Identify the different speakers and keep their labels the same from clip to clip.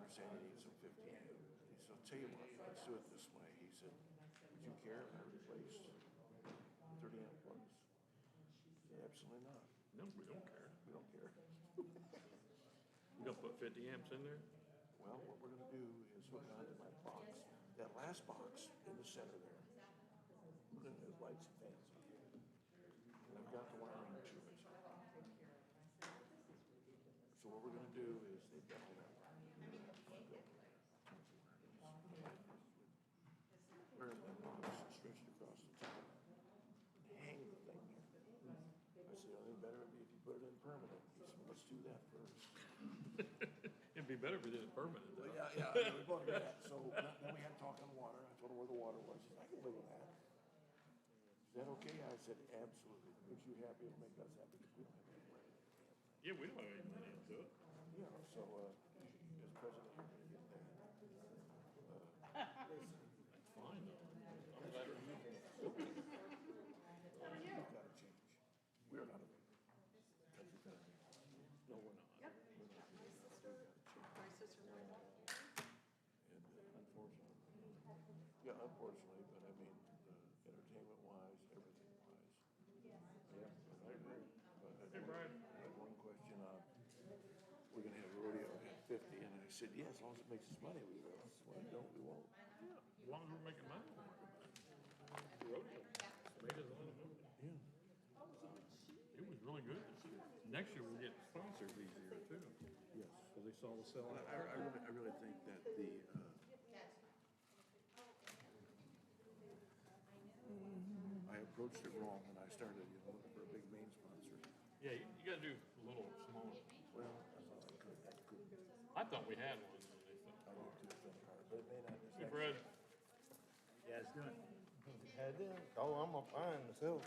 Speaker 1: understand you need some 50 amp. He said, I'll tell you what, let's do it this way. He said, would you care if I replaced 30 amp plugs? I said, absolutely not.
Speaker 2: No, we don't care.
Speaker 1: We don't care.
Speaker 2: You gonna put 50 amps in there?
Speaker 1: Well, what we're gonna do is hook it onto my box. That last box in the center there, put in those lights and fans on it. And I've got the wiring to it. So what we're gonna do is they've got all that wiring. Where that box stretched across the top. Hang the thing there. I said, I think better would be if you put it in permanent. He said, let's do that first.
Speaker 2: It'd be better if we did it permanent.
Speaker 1: Well, yeah, we both did that. So then we had to talk on the water. I told her where the water was. She said, I can live with that. Is that okay? I said, absolutely. If it makes you happy, it'll make us happy because we don't have any money.
Speaker 2: Yeah, we don't have any money into it.
Speaker 1: Yeah, so, as president, you're gonna get that.
Speaker 2: That's fine though. I'm glad we're moving.
Speaker 1: We've got to change. We're not a country family.
Speaker 2: No, we're not.
Speaker 1: We're not. We've got to change.
Speaker 3: My sister in law.
Speaker 1: And unfortunately, yeah, unfortunately, but I mean, entertainment-wise, everything-wise. Yeah, I agree. But I
Speaker 2: Hey, Brian.
Speaker 1: had one question on, we're gonna have a rodeo at 50, and I said, yeah, as long as it makes us money, we will. Well, we don't, we won't.
Speaker 2: Yeah, as long as we're making money, we'll make it. Rodeo made us a lot of money.
Speaker 1: Yeah.
Speaker 2: It was really good this year. Next year we'll get sponsors easier too.
Speaker 1: Yes.
Speaker 2: Because they saw the selling.
Speaker 1: I really think that I approached it wrong when I started, looking for a big main sponsor.
Speaker 2: Yeah, you gotta do a little smaller.
Speaker 1: Well, I thought I couldn't.
Speaker 2: I thought we had one. And they said,
Speaker 1: I did too, fell apart, but it may not.
Speaker 2: hey, Fred.
Speaker 4: Yeah, it's good. Had them. Oh, I'm gonna find myself.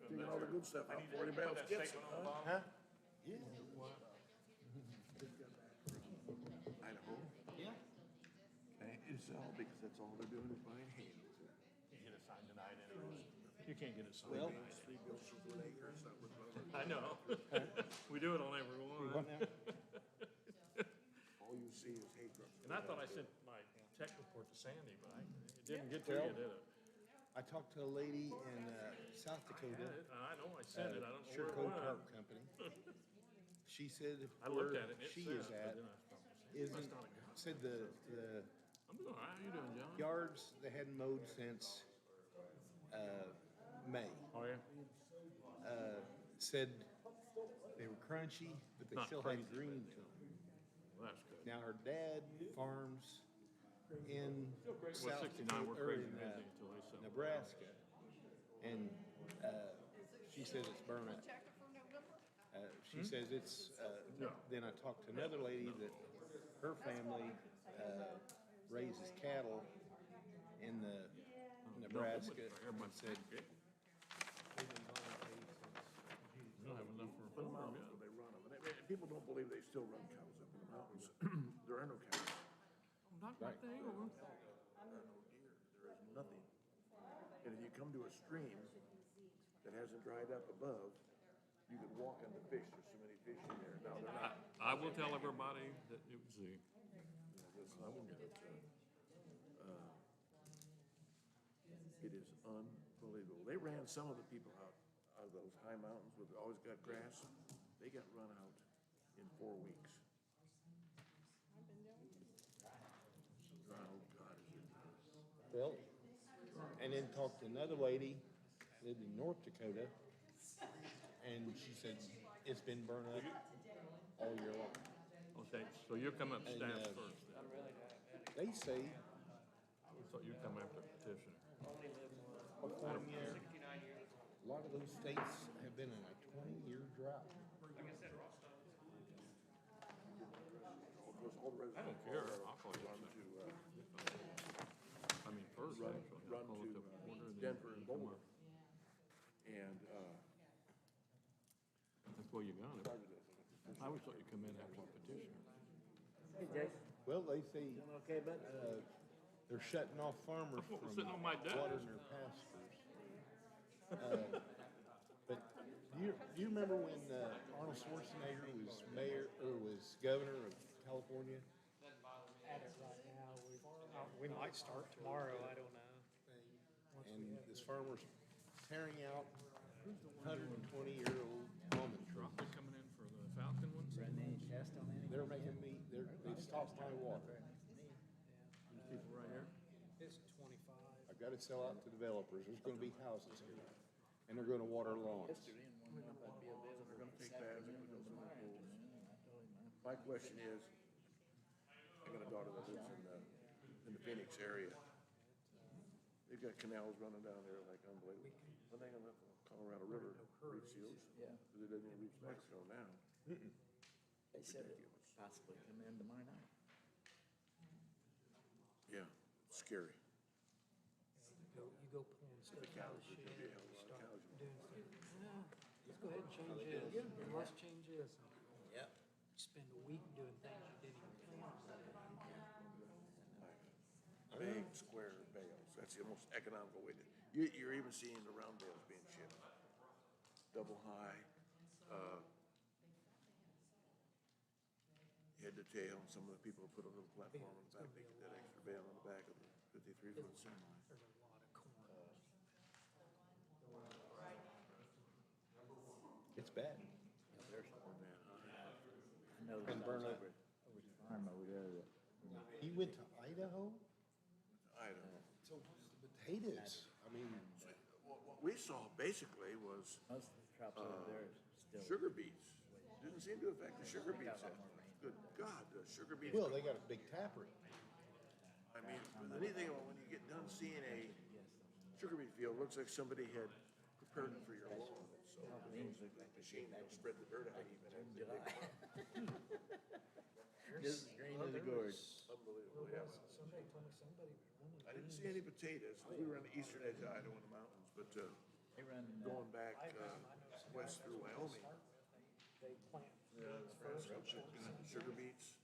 Speaker 1: Taking all the good stuff out, 40 pounds gets it, huh?
Speaker 4: Huh? Yeah.
Speaker 1: Idaho.
Speaker 4: Yeah.
Speaker 1: Okay, it's all because that's all they're doing is buying hay.
Speaker 2: You get a sign tonight anyway. You can't get a sign
Speaker 4: Well,
Speaker 2: tonight.
Speaker 1: 3 bushels an acre, it's not worth it.
Speaker 2: I know. We do it on every one.
Speaker 4: What now?
Speaker 1: All you see is hay trucks.
Speaker 2: And I thought I sent my tech report to Sandy, but it didn't get to you, did it?
Speaker 4: I talked to a lady in South Dakota,
Speaker 2: I know, I sent it, I don't know where it
Speaker 4: Sherco
Speaker 2: went.
Speaker 4: Park Company. She said
Speaker 2: I looked
Speaker 4: where
Speaker 2: at it, and it
Speaker 4: she
Speaker 2: says,
Speaker 4: is
Speaker 2: but
Speaker 4: at
Speaker 2: then I stopped.
Speaker 4: isn't, said the
Speaker 2: I'm doing all right, how you doing, John?
Speaker 4: yards they hadn't mowed since May.
Speaker 2: Oh, yeah?
Speaker 4: Said they were crunchy, but they
Speaker 2: Not
Speaker 4: still
Speaker 2: crazy,
Speaker 4: had green to them.
Speaker 2: Well, that's good.
Speaker 4: Now her dad farms in
Speaker 2: Well,
Speaker 4: South
Speaker 2: 69
Speaker 4: Dakota,
Speaker 2: were
Speaker 4: or
Speaker 2: crazy
Speaker 4: in
Speaker 2: busy until they said.
Speaker 4: Nebraska, and she says it's burnt up. She says it's. Then I talked to another lady that her family raises cattle in the Nebraska, and said
Speaker 2: We don't have enough for a
Speaker 1: Put them
Speaker 2: farm
Speaker 1: out,
Speaker 2: yet.
Speaker 1: so they run them. And people don't believe they still run cows up in the mountains. There are no cows.
Speaker 2: Not right there.
Speaker 1: There are no deer. There is nothing. And if you come to a stream that hasn't dried up above, you can walk on the fish. There's so many fish in there. Now they're not.
Speaker 2: I will tell everybody that it was the,
Speaker 1: It is unbelievable. They ran some of the people out of those high mountains with always got grass. They got run out in 4 weeks. Oh, God, is it nice.
Speaker 4: well, and then talked to another lady lived in North Dakota, and she said it's been burnt up all year long.
Speaker 2: okay, so you'll come up
Speaker 4: And,
Speaker 2: staff
Speaker 4: uh,
Speaker 2: first then.
Speaker 4: They say
Speaker 2: So you come after petition.
Speaker 4: California, a lot of those states have been in a 20-year drought.
Speaker 2: I don't care, I'll call you
Speaker 1: Run
Speaker 2: second.
Speaker 1: to,
Speaker 2: I mean, first, actually.
Speaker 1: run
Speaker 2: I'll call it
Speaker 1: to
Speaker 2: the border, then
Speaker 1: Denver
Speaker 2: you
Speaker 1: and
Speaker 2: come
Speaker 1: Boulder.
Speaker 2: up.
Speaker 1: And,
Speaker 2: That's where you got it. I always thought you come in after the petition.
Speaker 5: Hey, Jason.
Speaker 4: Well, they say
Speaker 5: Okay, bud?
Speaker 4: they're shutting off farmers
Speaker 2: What was
Speaker 4: from
Speaker 2: sitting on my desk?
Speaker 4: watering their pastures. But do you remember when Arnold Schwarzenegger was mayor or was governor of California.
Speaker 6: At it right now. We might start tomorrow, I don't know.
Speaker 4: And this farmer's tearing out 120-year-old almond trees.
Speaker 2: They're coming in for the Falcon ones?
Speaker 5: Run any test on any?
Speaker 4: They're making me, they've stopped my water.
Speaker 2: These people right here?
Speaker 6: It's 25.
Speaker 4: I've got to sell out to developers. There's gonna be houses here. And they're gonna water lawns.
Speaker 1: They're gonna take baths and put those in the pools. My question is, I got a daughter that lives in the Phoenix area. They've got canals running down there like unbelievable. When they gonna let the Colorado River reach the ocean?
Speaker 5: Yeah.
Speaker 1: Because it doesn't even reach Mexico now.
Speaker 5: They said it possibly come in tomorrow night.
Speaker 1: Yeah, it's scary.
Speaker 6: You go pulling stuff out of the
Speaker 1: There's
Speaker 6: shed,
Speaker 1: gonna be a hell of a lot of
Speaker 6: start
Speaker 1: cows.
Speaker 6: doing things. No, let's go ahead and change this. Let's change this.
Speaker 5: Yep.
Speaker 6: Spend a week doing things you didn't even plan on.
Speaker 1: Big square bales. That's the most economical way to, you're even seeing the round bales being shipped. Double high, head to tail. Some of the people put a little platform on the back, they get that extra bale on the back of the 53-foot semi.
Speaker 6: There's a lot of corn.
Speaker 4: It's bad.
Speaker 1: Oh, man,
Speaker 5: I know
Speaker 4: And
Speaker 5: that
Speaker 4: burn
Speaker 5: was
Speaker 4: up.
Speaker 5: over the farm over there that
Speaker 4: He went to Idaho?
Speaker 1: Idaho.
Speaker 4: So what's the potatoes? I mean,
Speaker 1: What we saw basically was
Speaker 5: most of the crops over there is still.
Speaker 1: sugar beets. Didn't seem to affect the sugar beets. Good God, the sugar beets.
Speaker 4: well, they got a big taproot.
Speaker 1: I mean, with anything, when you get done seeing a sugar beet field, looks like somebody had prepared it for your lawn. So
Speaker 5: The beans look like
Speaker 1: machine will spread the dirt out even as they
Speaker 5: July.
Speaker 1: dig.
Speaker 5: Just as green as a gourd.
Speaker 1: Unbelievable, yeah.
Speaker 6: Somebody told me somebody was running.
Speaker 1: I didn't see any potatoes. We were on the eastern edge of Idaho in the mountains, but
Speaker 5: They run,
Speaker 1: going back west through Wyoming,
Speaker 6: They plant.
Speaker 1: sugar beets,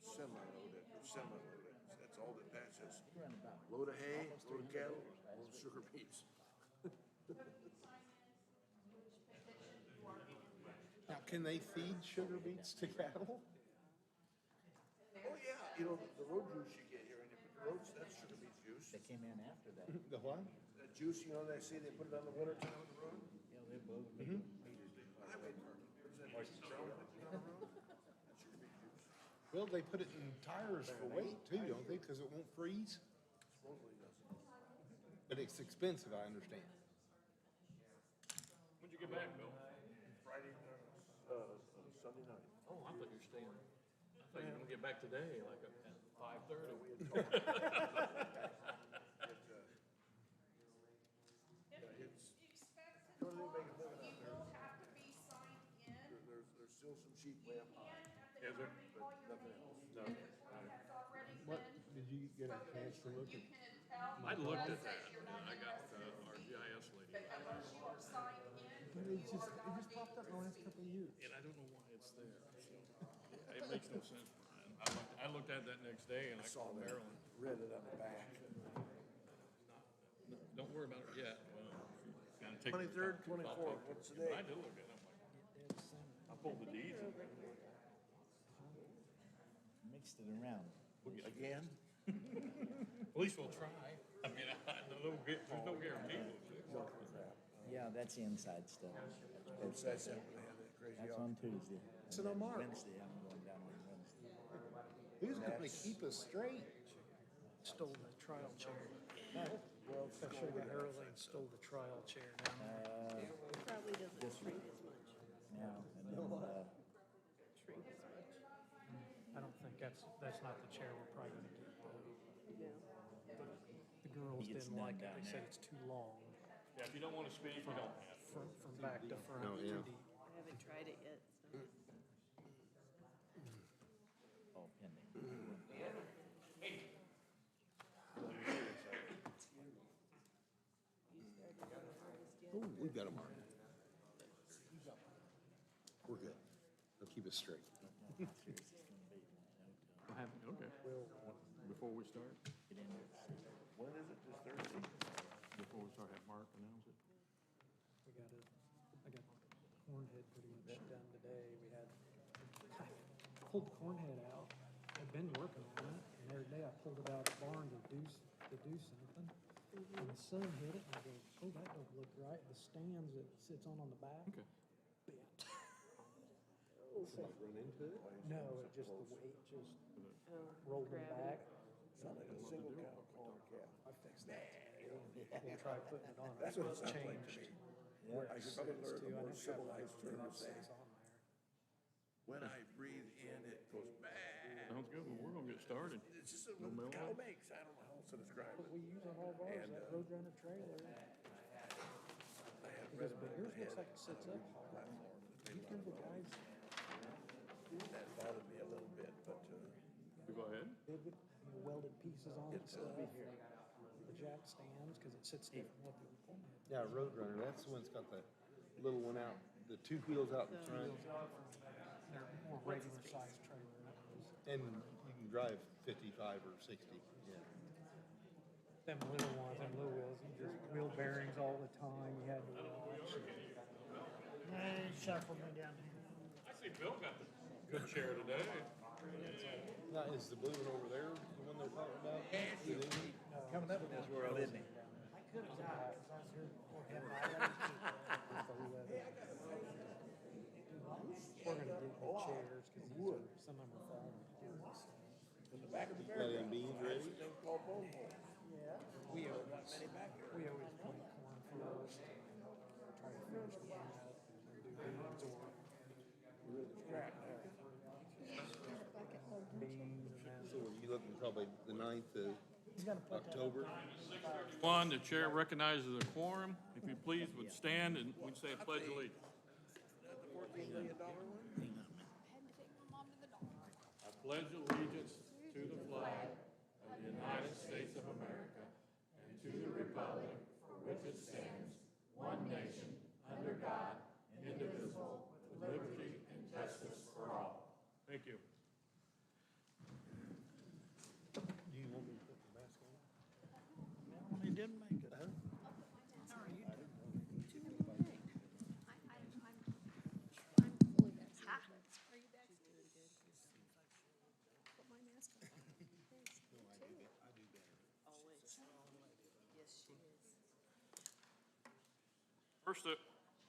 Speaker 1: semi-loaded, semi-loaded. That's all that passes.
Speaker 5: they run about.
Speaker 1: Load of hay, load of cattle, load of sugar beets.
Speaker 4: Now, can they feed sugar beets to cattle?
Speaker 1: Oh, yeah, you know, the road juice you get here, and you put the roads, that's sugar beet juice.
Speaker 5: They came in after that.
Speaker 4: The what?
Speaker 1: That juice, you know, they say they put it on the winter time of the road.
Speaker 5: Yeah, they both.
Speaker 1: Highway department, what is that? Brown, they put it on the road? That's sugar beet juice.
Speaker 4: Well, they put it in tires for weight too, don't they? Because it won't freeze.
Speaker 1: Supposedly doesn't.
Speaker 4: But it's expensive, I understand.
Speaker 2: When'd you get back, Bill?
Speaker 1: Friday, Sunday night.
Speaker 2: Oh, I thought you were staying. I thought you were gonna get back today, like at 5:30.
Speaker 1: You will have to be signed in. There's still some sheep way up high.
Speaker 2: Is there?
Speaker 1: But nothing else.
Speaker 2: No.
Speaker 4: What, did you get a chance to look at?
Speaker 2: I looked at that. I got our GIS lady.
Speaker 4: It just popped up in the last couple of years.
Speaker 2: And I don't know why it's there. So, it makes no sense, Brian. I looked at that next day and I
Speaker 1: Saw
Speaker 2: called
Speaker 1: that,
Speaker 2: Marilyn.
Speaker 1: read it on the back.
Speaker 2: Don't worry about it yet. Gotta take
Speaker 1: 23rd,
Speaker 2: I'll
Speaker 1: 24th,
Speaker 2: talk to
Speaker 1: what's
Speaker 2: her.
Speaker 1: the date?
Speaker 2: I did look at it. I'm like, I pulled the deeds.
Speaker 5: Mixed it around.
Speaker 1: Again?
Speaker 2: At least we'll try. I mean, there's no guarantee we'll fix it.
Speaker 5: Yeah, that's the inside stuff.
Speaker 1: Both sides have to have that crazy
Speaker 5: That's
Speaker 1: out.
Speaker 5: on Tuesday.
Speaker 4: It's an Omar.
Speaker 5: Wednesday, I'm going down on Wednesday.
Speaker 4: Who's gonna keep us straight?
Speaker 6: Stole the trial chair. That should have Harold stole the trial chair down there.
Speaker 3: Probably doesn't shrink as much.
Speaker 5: Now, and then,
Speaker 3: Shrink as much.
Speaker 6: I don't think that's not the chair we're probably gonna get though.
Speaker 3: Yeah.
Speaker 6: The girls
Speaker 5: He gets
Speaker 6: didn't like it.
Speaker 5: none down
Speaker 6: They said
Speaker 5: there.
Speaker 6: it's too long.
Speaker 2: Yeah, if you don't wanna speak, you don't have to.
Speaker 6: From back to front,
Speaker 4: Oh,
Speaker 6: too
Speaker 4: yeah.
Speaker 6: deep.
Speaker 3: I haven't tried it yet, so.
Speaker 5: all pending.
Speaker 4: Oh, we've got Omar. We're good. They'll keep us straight.
Speaker 5: How serious it's gonna be.
Speaker 2: Okay. Before we start,
Speaker 5: Get in there.
Speaker 1: When is it, this Thursday?
Speaker 2: before we start, have Mark announce it.
Speaker 6: I got Hornhead pretty much done today. I pulled the Hornhead out been working on it, and the other day I pulled it out of the barn to do something. And the sun hit it, and I go, oh, that don't look right. The stands that it sits on the back
Speaker 2: Okay.
Speaker 6: bent.
Speaker 4: Run into it?
Speaker 6: No, it just, the weight just
Speaker 3: Oh,
Speaker 6: rolled it
Speaker 3: gravity.
Speaker 6: back.
Speaker 1: Sound like a single cow calling a calf.
Speaker 6: I fixed that today. We'll try putting it on.
Speaker 1: That's what it
Speaker 6: It's
Speaker 1: sounds like to
Speaker 6: changed.
Speaker 1: me.
Speaker 6: Where
Speaker 1: I
Speaker 6: it
Speaker 1: should probably
Speaker 6: sits
Speaker 1: learn
Speaker 6: too.
Speaker 1: a
Speaker 6: I
Speaker 1: more
Speaker 6: don't have
Speaker 1: civilized
Speaker 6: to
Speaker 1: term to
Speaker 6: it
Speaker 1: say.
Speaker 6: sits on there.
Speaker 1: When I breathe in, it goes bad.
Speaker 2: Sounds good. Well, we're gonna get started.
Speaker 1: It's just a little cow makes. I don't know how else to describe
Speaker 6: What
Speaker 1: it.
Speaker 6: we use on all of ours,
Speaker 1: And,
Speaker 6: that Roadrunner trailer.
Speaker 1: I had
Speaker 6: Because,
Speaker 1: read
Speaker 6: but yours looks like it sits up high.
Speaker 1: platform.
Speaker 6: You hear the guys,
Speaker 1: That bothered me a little bit, but,
Speaker 2: You go ahead.
Speaker 6: big, welded pieces on it,
Speaker 1: It's,
Speaker 6: stuff. The jack stands, because it sits different what the one had.
Speaker 4: Yeah, Roadrunner, that's the one that's got the little one out, the two wheels out in front,
Speaker 6: They're more regular sized trailer.
Speaker 4: and you can drive 55 or 60, yeah.
Speaker 6: Them little ones, them little wheels, you just wheel bearings all the time, you had to watch. They shuffled me down here.
Speaker 2: I see Bill got the good chair today.
Speaker 4: Now, is the blue one over there the one they're talking about?
Speaker 5: Coming up in this world, isn't he?
Speaker 6: I could have died, 'cause I was here before him, I let him keep it. We're gonna get new chairs, cause these are, some of them are falling apart.
Speaker 1: in the back of the
Speaker 4: Got
Speaker 1: barrel,
Speaker 4: any beans ready?
Speaker 1: thing called bone hole.
Speaker 6: Yeah. We always, we always plant corn first, try to finish the bean up, and then do beans or
Speaker 1: We're in the scrap now.
Speaker 6: beans, and then.
Speaker 4: So are you looking probably the 9th of
Speaker 6: He's gonna put that
Speaker 4: October?
Speaker 2: One, the chair recognizes a quorum. If you please would stand and we'd say a pledge of allegiance.
Speaker 1: The $14 million one?
Speaker 2: I pledge allegiance to the flag of the United States of America and to the republic for which it stands, one nation, under God, indivisible, with liberty and justice for all. Thank you.
Speaker 4: Do you want me to put the mask on?
Speaker 5: He didn't make it.
Speaker 2: First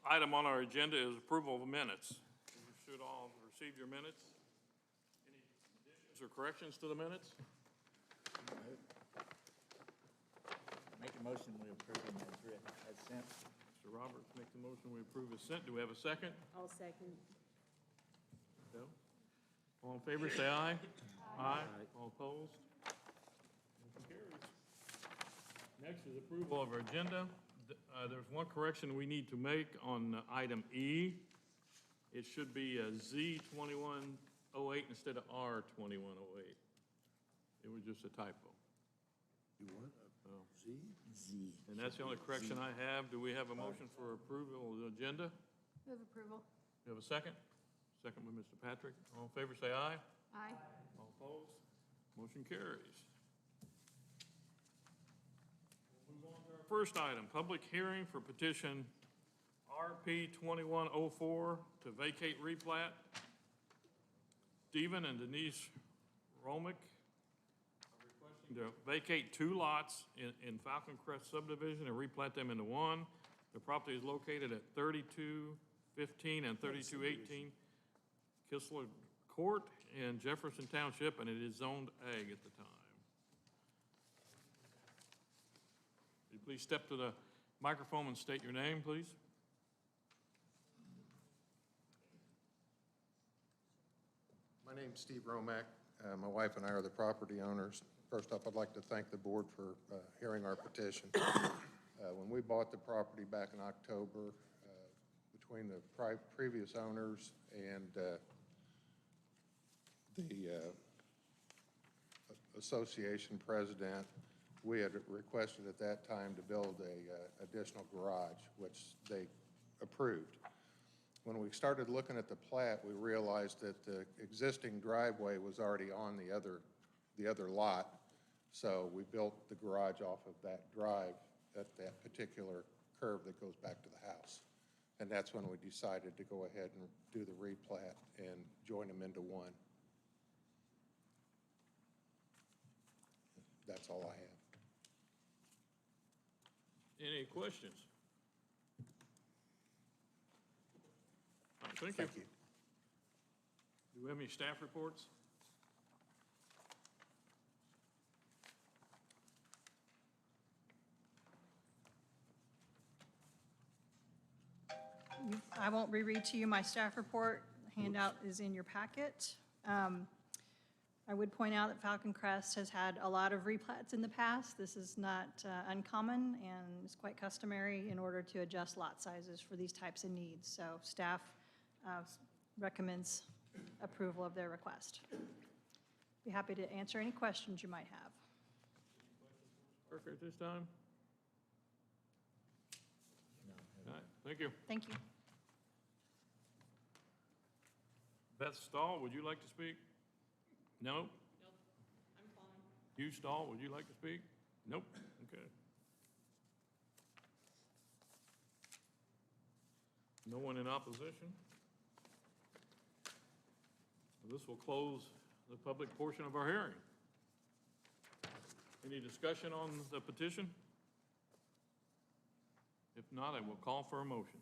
Speaker 2: item on our agenda is approval of minutes. You should all have received your minutes. Any additions or corrections to the minutes?
Speaker 5: Make a motion, we approve him as written, as sent.
Speaker 2: Mr. Roberts makes the motion, we approve as sent. Do we have a second?
Speaker 3: I'll second.
Speaker 2: No? All in favor, say aye. Aye. All opposed? Motion carries. Next is approval of our agenda. There's one correction we need to make on item E. It should be Z 2108 instead of R 2108. It was just a typo.
Speaker 1: You want
Speaker 2: Oh.
Speaker 1: Z?
Speaker 5: Z.
Speaker 2: And that's the only correction I have. Do we have a motion for approval of the agenda?
Speaker 3: Move approval.
Speaker 2: We have a second? Second by Mr. Patrick. All in favor, say aye.
Speaker 3: Aye.
Speaker 2: All opposed? Motion carries. We'll move on to our first item, public hearing for petition RP 2104 to vacate replat. Stephen and Denise Romick are requesting to vacate 2 lots in Falcon Crest subdivision and replat them into one. The property is located at 3215 and 3218 Kistler Court in Jefferson Township, and it is zoned ag at the time. Will you please step to the microphone and state your name, please?
Speaker 7: My name's Steve Romack. My wife and I are the property owners. First up, I'd like to thank the board for hearing our petition. When we bought the property back in October, between the previous owners and the association president, we had requested at that time to build a additional garage, which they approved. When we started looking at the plat, we realized that the existing driveway was already on the other lot, so we built the garage off of that drive at that particular curve that goes back to the house. And that's when we decided to go ahead and do the replat and join them into one. that's all I have.
Speaker 2: Any questions? All right, thank you.
Speaker 7: Thank you.
Speaker 2: Do we have any staff reports?
Speaker 8: I won't reread to you my staff report. The handout is in your packet. I would point out that Falcon Crest has had a lot of replats in the past. This is not uncommon and is quite customary in order to adjust lot sizes for these types of needs. So staff recommends approval of their request. Be happy to answer any questions you might have.
Speaker 2: Burke at this time? All right, thank you.
Speaker 8: Thank you.
Speaker 2: Beth Stahl, would you like to speak? No? Nope, I'm fine. Hugh Stahl, would you like to speak? Nope, okay. No one in opposition? This will close the public portion of our hearing. Any discussion on the petition? If not, I will call for a motion.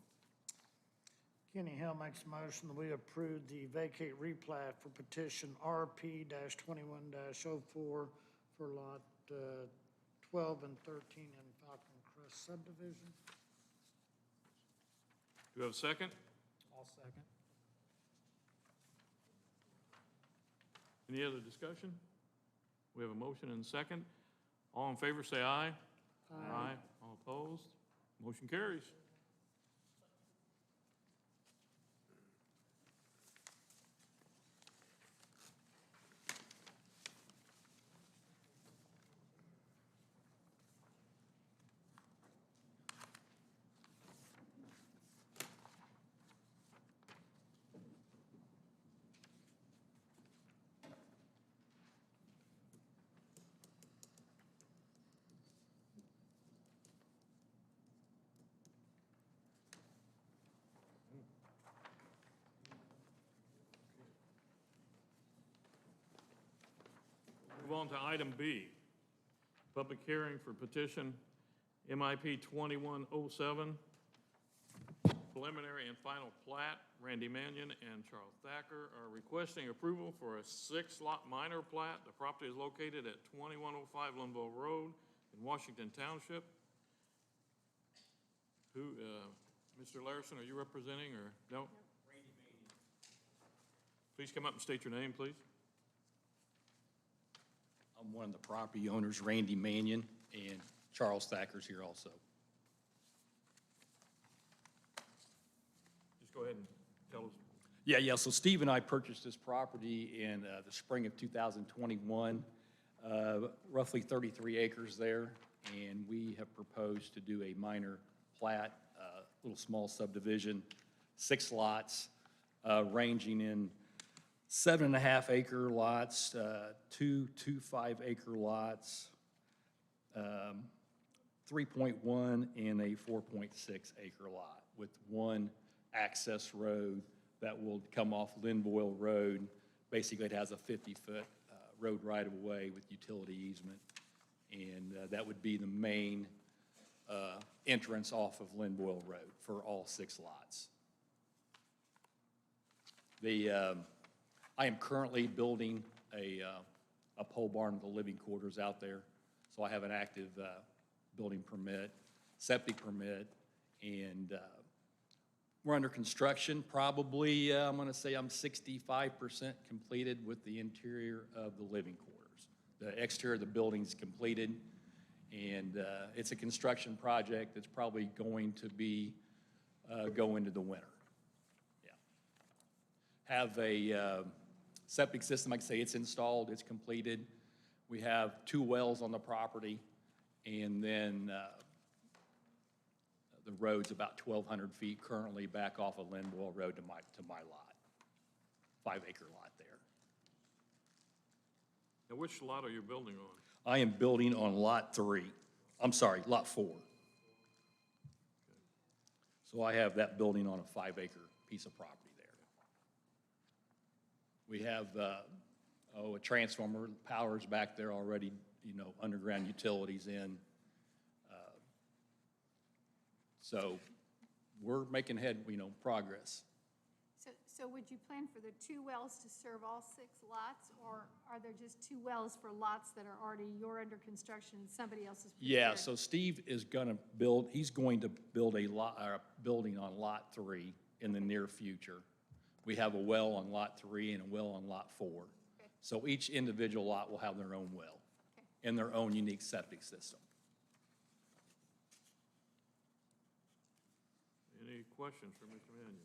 Speaker 9: Kenny Hill makes a motion that we approve the vacate replat for petition RP-21-04 for lot 12 and 13 in Falcon Crest subdivision.
Speaker 2: Do you have a second?
Speaker 6: I'll second.
Speaker 2: Any other discussion? We have a motion and a second. All in favor, say aye. Aye. All opposed? Motion carries. Move on to item B, public hearing for petition MIP 2107, preliminary and final plat. Randy Mannion and Charles Thacker are requesting approval for a 6-lot minor plat. The property is located at 2105 Linville Road in Washington Township. Who, Mr. Larson, are you representing or no? Randy Mannion. Please come up and state your name, please.
Speaker 10: I'm one of the property owners, Randy Mannion, and Charles Thacker's here also.
Speaker 2: Just go ahead and tell us.
Speaker 10: Yeah, so Steve and I purchased this property in the spring of 2021, roughly 33 acres there, and we have proposed to do a minor plat, little small subdivision, 6 lots, ranging in 7.5 acre lots, 2 5-acre lots, 3.1 and a 4.6 acre lot with one access road that will come off Linville Road. Basically, it has a 50-foot road right-of-way with utility easement, and that would be the main entrance off of Linville Road for all 6 lots. I am currently building a pole barn with the living quarters out there, so I have an active building permit, septic permit, and we're under construction. Probably, I'm going to say I'm 65% completed with the interior of the living quarters. The exterior of the building's completed, and it's a construction project that's probably going to be go into the winter. Yeah. Have a septic system, like I say, it's installed, it's completed. We have 2 wells on the property, and then the road's about 1,200 feet currently back off of Linville Road to my lot, 5-acre lot there.
Speaker 2: Now, which lot are you building on?
Speaker 10: I am building on lot 3. I'm sorry, lot 4. So I have that building on a 5-acre piece of property there. We have, a transformer, power's back there already underground utilities in. So we're making progress.
Speaker 3: So would you plan for the 2 wells to serve all 6 lots, or are there just 2 wells for lots that are already, you're under construction, and somebody else is prepared?
Speaker 10: Yeah, so Steve is he's going to build a building on Lot 3 in the near future. We have a well on Lot 3 and a well on Lot 4.
Speaker 3: Okay.
Speaker 10: So each individual lot will have their own well
Speaker 3: Okay.
Speaker 10: and their own unique septic system.
Speaker 2: Any questions for Mr. Mannion?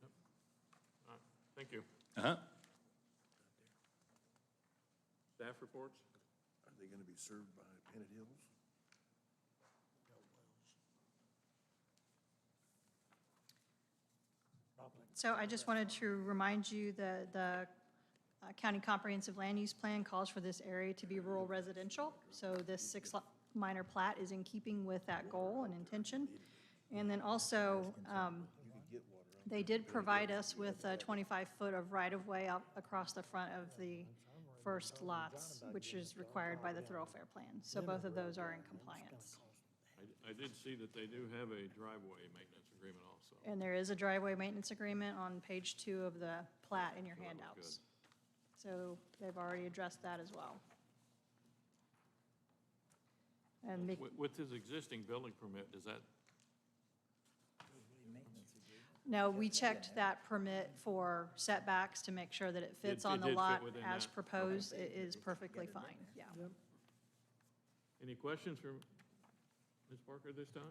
Speaker 2: Yep. All right, thank you.
Speaker 10: Uh-huh.
Speaker 2: Staff reports?
Speaker 1: Are they gonna be served by Pennant Hills?
Speaker 8: So I just wanted to remind you that the County Comprehensive Land Use Plan calls for this area to be rural residential. So this 6-lot minor plat is in keeping with that goal and intention. And then also, they did provide us with a 25-foot of right-of-way up across the front of the first lots, which is required by the thoroughfare plan. So both of those are in compliance.
Speaker 2: I did see that they do have a driveway maintenance agreement also.
Speaker 8: And there is a driveway maintenance agreement on page 2 of the plat in your
Speaker 2: So that was
Speaker 8: handouts. So they've already addressed that as well. And
Speaker 2: With his existing building permit, does that,
Speaker 8: no, we checked that permit for setbacks to make sure that it fits
Speaker 2: It
Speaker 8: on the
Speaker 2: did fit
Speaker 8: lot
Speaker 2: within
Speaker 8: as
Speaker 2: that.
Speaker 8: proposed. It is perfectly fine, yeah.
Speaker 2: any questions for Ms. Parker this time?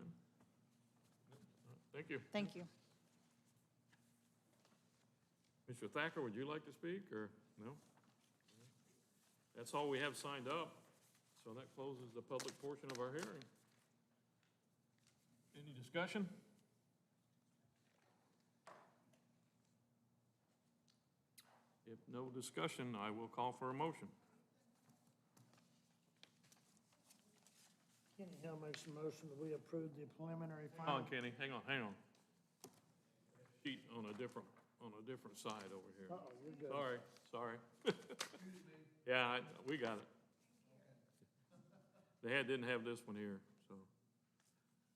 Speaker 2: Thank you.
Speaker 8: Thank you.
Speaker 2: Mr. Thacker, would you like to speak, or no? That's all we have signed up, so that closes the public portion of our hearing. Any discussion? If no discussion, I will call for a motion.
Speaker 9: Kenny Hill makes a motion that we approve the preliminary
Speaker 2: Hang
Speaker 9: final.
Speaker 2: on, Kenny, hang on. Sheet on a different side over here.
Speaker 9: Uh-oh, you're good.
Speaker 2: Sorry. Yeah, we got it. They didn't have this one here, so.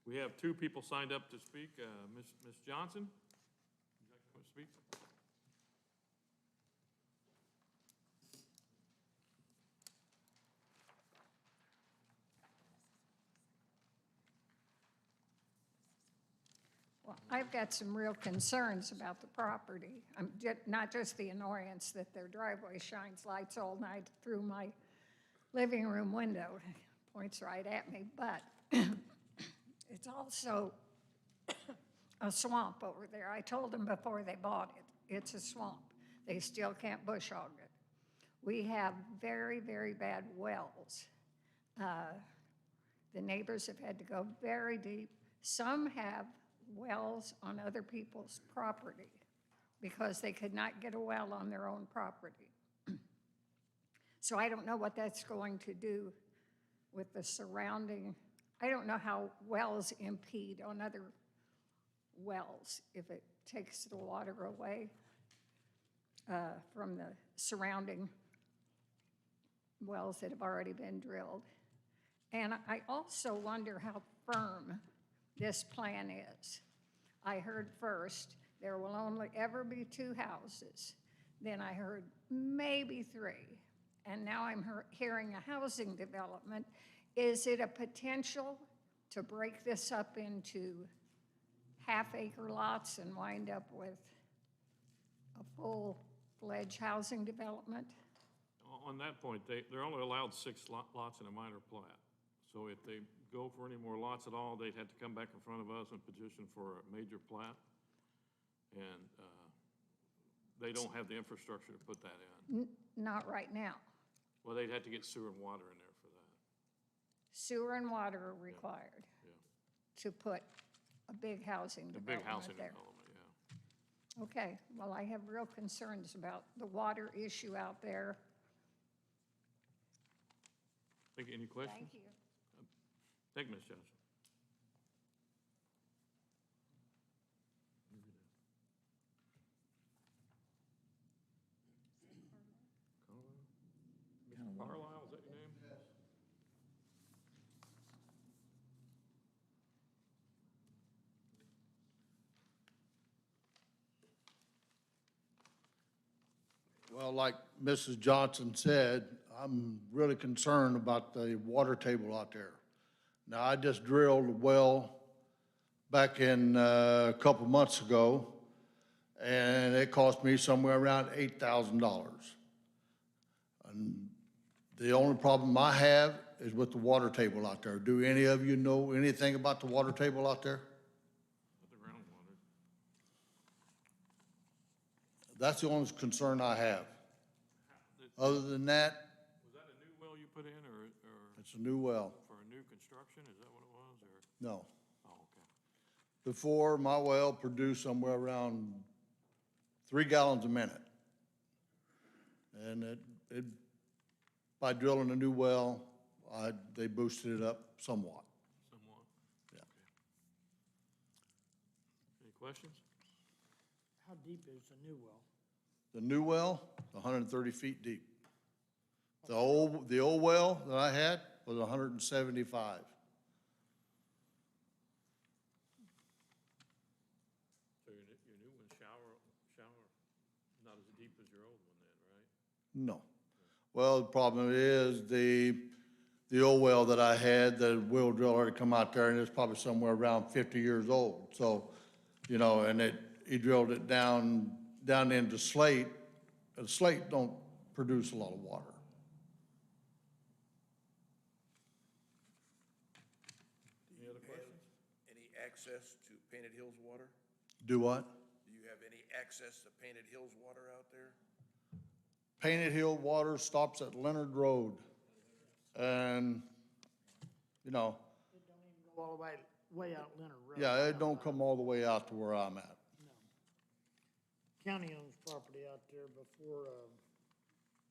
Speaker 2: We have 2 people signed up to speak. Ms. Johnson? Would you like to speak?
Speaker 11: Well, I've got some real concerns about the property. Not just the annoyance that their driveway shines lights all night through my living room window, points right at me, but it's also a swamp over there. I told them before they bought it, it's a swamp. They still can't bush hog it. We have very, very bad wells. The neighbors have had to go very deep. Some have wells on other people's property because they could not get a well on their own property. So I don't know what that's going to do with the surrounding. I don't know how wells impede on other wells if it takes the water away from the surrounding wells that have already been drilled. And I also wonder how firm this plan is. I heard first there will only ever be 2 houses. Then I heard maybe 3. And now I'm hearing a housing development. Is it a potential to break this up into half-acre lots and wind up with a full-fledged housing development?
Speaker 2: On that point, they're only allowed 6 lots in a minor plat. So if they go for any more lots at all, they'd have to come back in front of us and petition for a major plat. And they don't have the infrastructure to put that in.
Speaker 11: Not right now.
Speaker 2: Well, they'd have to get sewer and water in there for that.
Speaker 11: Sewer and water are required
Speaker 2: Yeah.
Speaker 11: to put a big housing
Speaker 2: The big
Speaker 11: development
Speaker 2: housing
Speaker 11: there.
Speaker 2: development, yeah.
Speaker 11: Okay, well, I have real concerns about the water issue out there.
Speaker 2: Thank you. Any questions?
Speaker 11: Thank you.
Speaker 2: Thank you, Ms. Johnson.
Speaker 9: Well, like Mrs. Johnson said, I'm really concerned about the water table out there. Now, I just drilled a well back in a couple months ago, and it cost me somewhere around $8,000. And the only problem I have is with the water table out there. Do any of you know anything about the water table out there?
Speaker 2: The groundwater.
Speaker 9: That's the only concern I have. Other than that,
Speaker 2: Was that a new well you put in, or
Speaker 9: it's a new well.
Speaker 2: for a new construction? Is that what it was, or?
Speaker 9: No.
Speaker 2: Oh, okay.
Speaker 9: Before, my well produced somewhere around 3 gallons a minute. And by drilling a new well, they boosted it up somewhat.
Speaker 2: Somewhat?
Speaker 9: Yeah.
Speaker 2: Okay. Any questions?
Speaker 9: How deep is the new well? The new well, 130 feet deep. The old well that I had was 175.
Speaker 2: So your new one shower, not as deep as your old one then, right?
Speaker 9: No. Well, the problem is the old well that I had, the well driller had come out there, and it's probably somewhere around 50 years old. So, you know, and he drilled it down into slate. And slate don't produce a lot of water.
Speaker 2: Any other questions?
Speaker 1: Any access to Painted Hills water?
Speaker 9: Do what?
Speaker 1: Do you have any access to Painted Hills water out there?
Speaker 9: Painted Hill water stops at Leonard Road. And, you know,
Speaker 12: It don't even go all the way out Leonard Road.
Speaker 9: yeah, it don't come all the way out to where I'm at.
Speaker 12: County owns property out there before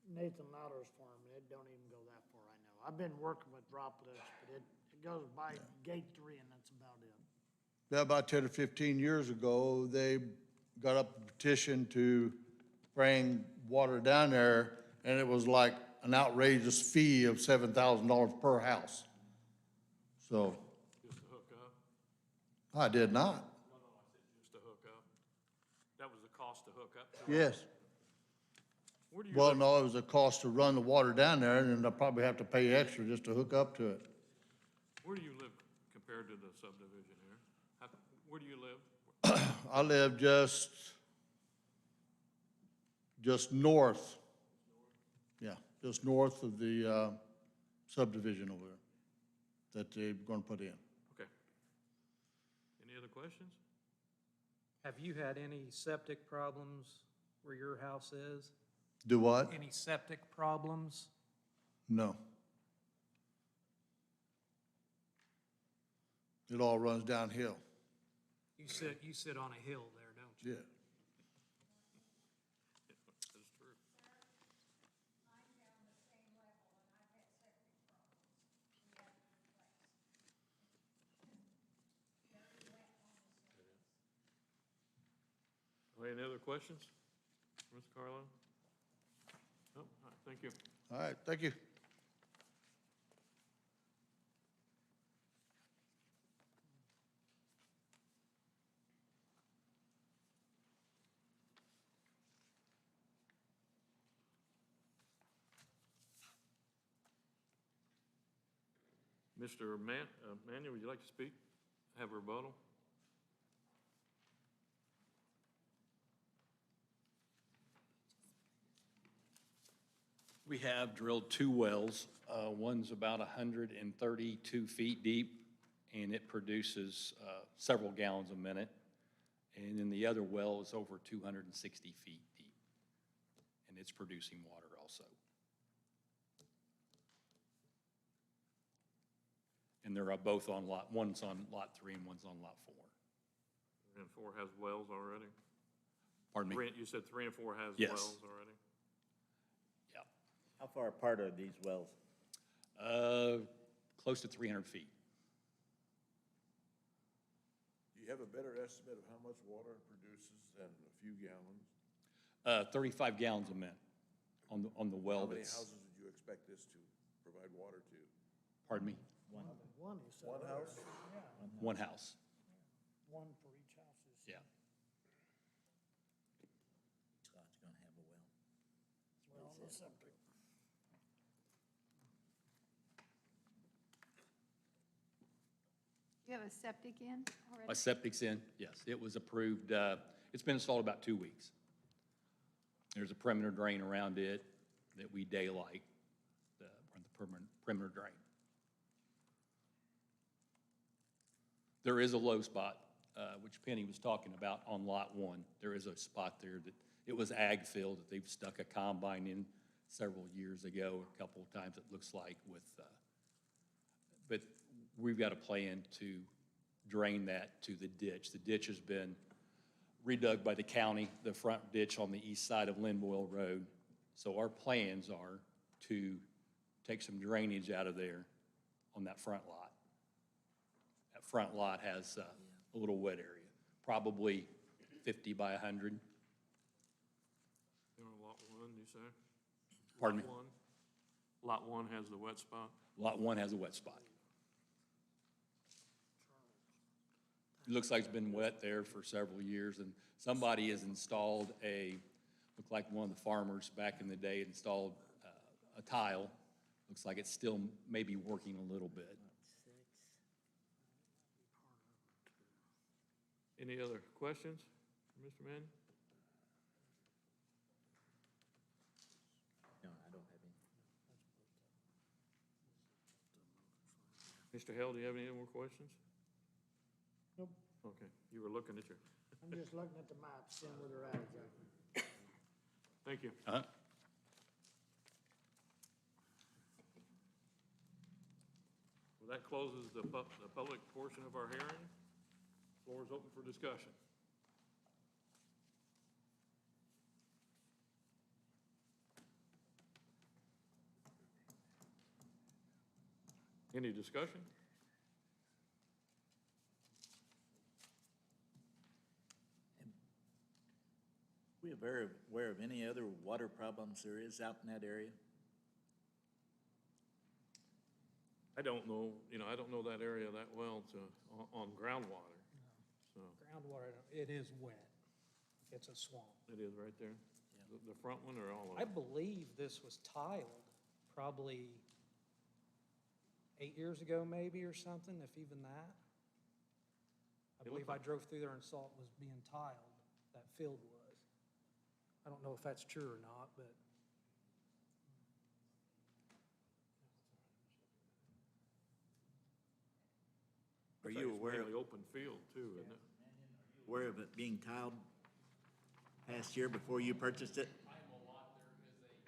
Speaker 12: Nathan Louder's farm, and it don't even go that far, I know. I've been working with droplets, but it goes by gate 3, and that's about it.
Speaker 9: Yeah, about 10 or 15 years ago, they got up a petition to bring water down there, and it was like an outrageous fee of $7,000 per house. So,
Speaker 2: Just to hook up?
Speaker 9: I did not.
Speaker 2: No, I said just to hook up. That was the cost to hook up to?
Speaker 9: Yes.
Speaker 2: Where do you
Speaker 9: Well,
Speaker 2: live?
Speaker 9: no, it was a cost to run the water down there, and then I'll probably have to pay extra just to hook up to it.
Speaker 2: Where do you live compared to the subdivision here? Where do you live?
Speaker 9: I live just north. Yeah, just north of the subdivision over there that they're gonna put in.
Speaker 2: Okay. Any other questions?
Speaker 6: Have you had any septic problems where your house is?
Speaker 9: Do what?
Speaker 6: Any septic problems?
Speaker 9: No. It all runs downhill.
Speaker 6: You sit on a hill there, don't you?
Speaker 9: Yeah.
Speaker 2: That's true. Any other questions, Mr. Carlo? No, all right, thank you.
Speaker 9: All right, thank you.
Speaker 2: Mr. Manuel, would you like to speak? Have a rebuttal?
Speaker 10: We have drilled 2 wells. One's about 132 feet deep, and it produces several gallons a minute. And then the other well is over 260 feet deep, and it's producing water also. And they're both on one's on lot 3 and one's on lot 4.
Speaker 2: And 4 has wells already?
Speaker 10: Pardon me?
Speaker 2: You said 3 and 4 has
Speaker 10: Yes.
Speaker 2: wells already?
Speaker 5: How far apart are these wells?
Speaker 10: Close to 300 feet.
Speaker 1: Do you have a better estimate of how much water it produces than a few gallons?
Speaker 10: 35 gallons a minute on the well
Speaker 1: How many
Speaker 10: that's,
Speaker 1: houses would you expect this to provide water to?
Speaker 10: pardon me,
Speaker 12: One, he said.
Speaker 1: One house?
Speaker 10: one house.
Speaker 12: One for each house is.
Speaker 10: Yeah.
Speaker 5: Each lot's gonna have a well.
Speaker 12: the septic.
Speaker 3: You have a septic in
Speaker 10: My
Speaker 3: already?
Speaker 10: septic's in, yes. It was approved, it's been installed about 2 weeks. There's a perimeter drain around it that we daylight, the perimeter drain. There is a low spot, which Penny was talking about on Lot 1. There is a spot there that, it was ag field that they've stuck a combine in several years ago, a couple of times it looks like with, but we've got a plan to drain that to the ditch. The ditch has been redug by the county, the front ditch on the east side of Linboyle Road. So our plans are to take some drainage out of there on that front lot. That front lot has a little wet area, probably 50 by 100.
Speaker 2: You're on lot 1, you say?
Speaker 10: Pardon me?
Speaker 2: Lot 1 has the wet spot?
Speaker 10: Lot 1 has a wet spot. It looks like it's been wet there for several years, and somebody has installed looked like one of the farmers back in the day installed a tile. Looks like it's still maybe working a little bit.
Speaker 2: Any other questions for Mr. Manning?
Speaker 5: No, I don't have any.
Speaker 2: Mr. Hell, do you have any more questions?
Speaker 12: Nope.
Speaker 2: Okay, you were looking at your,
Speaker 12: I'm just looking at the map, seeing where they're at exactly.
Speaker 2: thank you.
Speaker 10: Uh-huh.
Speaker 2: Well, that closes the public portion of our hearing. Floor is open for discussion. Any discussion?
Speaker 5: We are very aware of any other water problems there is out in that area?
Speaker 2: I don't know, I don't know that area that well on groundwater, so.
Speaker 6: Groundwater, it is wet. It's a swamp.
Speaker 2: It is right there? The front one or all of
Speaker 6: I
Speaker 2: it?
Speaker 6: believe this was tiled probably 8 years ago maybe or something, if even that. I
Speaker 2: It
Speaker 6: believe
Speaker 2: looked
Speaker 6: I drove through there and saw it was being tiled, that field was. I don't know if that's true or not, but
Speaker 5: Are
Speaker 2: Looks like
Speaker 5: you
Speaker 2: it's
Speaker 5: aware of,
Speaker 2: mainly open field too, isn't it?
Speaker 5: aware of it being tiled past year before you purchased it?
Speaker 10: I am a lot, there is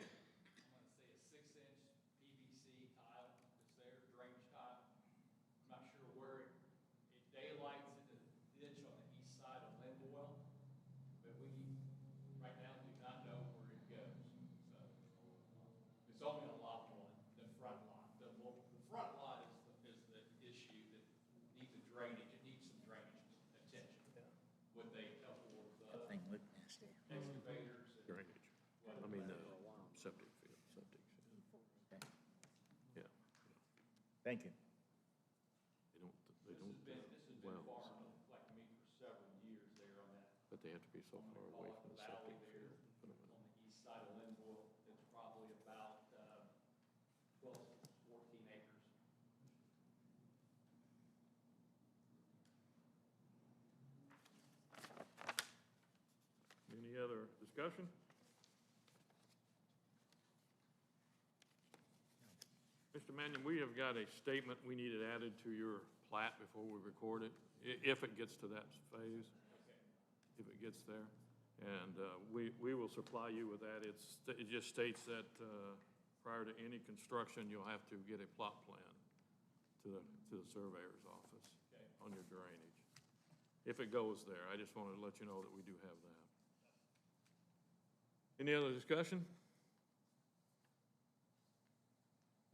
Speaker 10: I'm gonna say a 6-inch PVC tile that's there, drainage tile. I'm not sure where it daylights into the ditch on the east side of Linboyle, but we, right now, do not know where it goes. So, it's only on lot 1, the front lot. The front lot is the issue that needs a drainage, it needs some drainage attention. With a couple of,
Speaker 5: That thing looked nasty.
Speaker 10: excavators and
Speaker 2: Drainage. I mean, septic field, septic field.
Speaker 5: Okay.
Speaker 2: Yeah,
Speaker 5: Thank you.
Speaker 2: they don't,
Speaker 10: This has been
Speaker 2: wells,
Speaker 10: farmed like me for several years there on that,
Speaker 2: but they have to be so far away from the septic
Speaker 10: valley
Speaker 2: field.
Speaker 10: there on the east side of Linville. It's probably about 12, 14 acres.
Speaker 2: Any other discussion? Mr. Mannion, we have got a statement we needed added to your plat before we record it, if it gets to that phase, if it gets there. And we will supply you with that. It just states that prior to any construction, you'll have to get a plot plan to the surveyor's office on your drainage. If it goes there, I just wanted to let you know that we do have that. Any other discussion?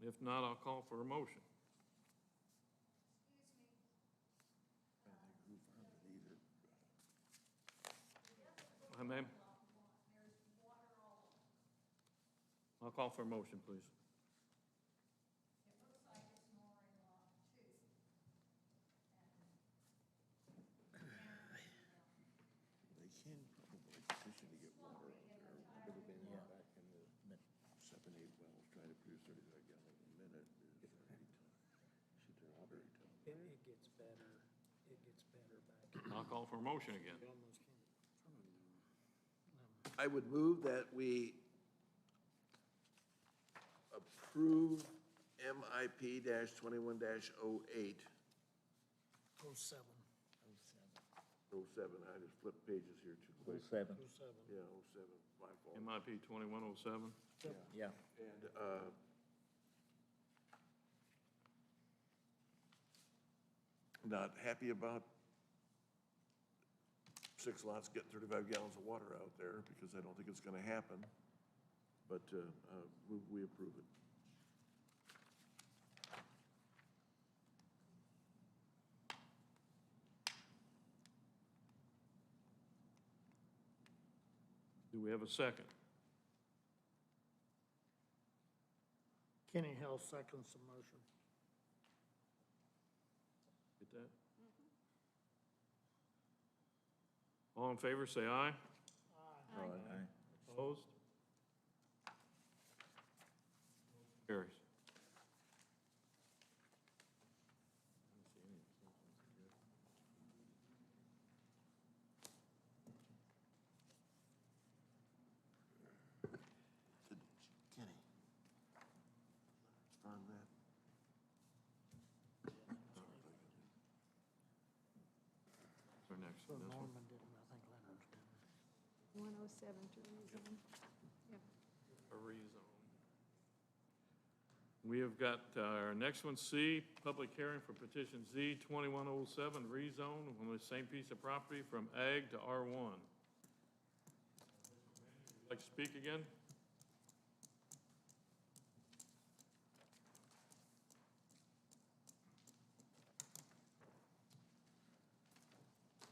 Speaker 2: If not, I'll call for a motion. Hi, ma'am. I'll call for a motion, please.
Speaker 1: They can probably petition to get water out there. Would have been back in the up in 8 wells, trying to produce 35 gallons a minute is very tough. Should drop very tough.
Speaker 6: It gets better, back.
Speaker 2: I'll call for a motion again.
Speaker 12: You almost can't.
Speaker 1: I would move that we approve MIP 21-08.
Speaker 12: 07.
Speaker 1: 07, I just flipped pages here too quick.
Speaker 5: 07.
Speaker 12: 07.
Speaker 1: Yeah, 07, my fault.
Speaker 2: MIP 2107.
Speaker 5: Yeah.
Speaker 1: And, not happy about 6 lots getting 35 gallons of water out there, because I don't think it's gonna happen. But, we approve it.
Speaker 2: Do we have a second?
Speaker 12: Kenny Hill seconds the motion.
Speaker 2: Get that? All in favor, say aye.
Speaker 5: Aye.
Speaker 2: Opposed? Carries.
Speaker 1: Kenny. On that.
Speaker 2: So next,
Speaker 12: So
Speaker 2: this one.
Speaker 12: Norman didn't, I think Leonard's did.
Speaker 3: 107 to rezone. Yep.
Speaker 2: A rezone. We have got our next one, C, public hearing for petition Z 2107, rezone on the same piece of property from ag to R1. Like to speak again?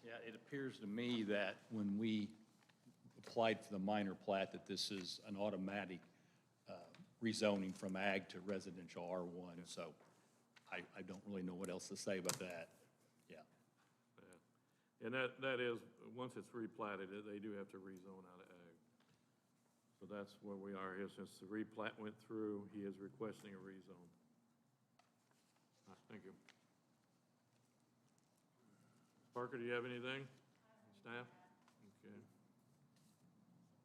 Speaker 10: Yeah, it appears to me that when we applied for the minor plat, that this is an automatic rezoning from ag to residential R1, so I don't really know what else to say about that. Yeah.
Speaker 2: Yeah. And that is, once it's replatted, they do have to rezone out of ag. So that's where we are here. Since the replat went through, he is requesting a rezone. Thank you. Parker, do you have anything? Staff? Okay.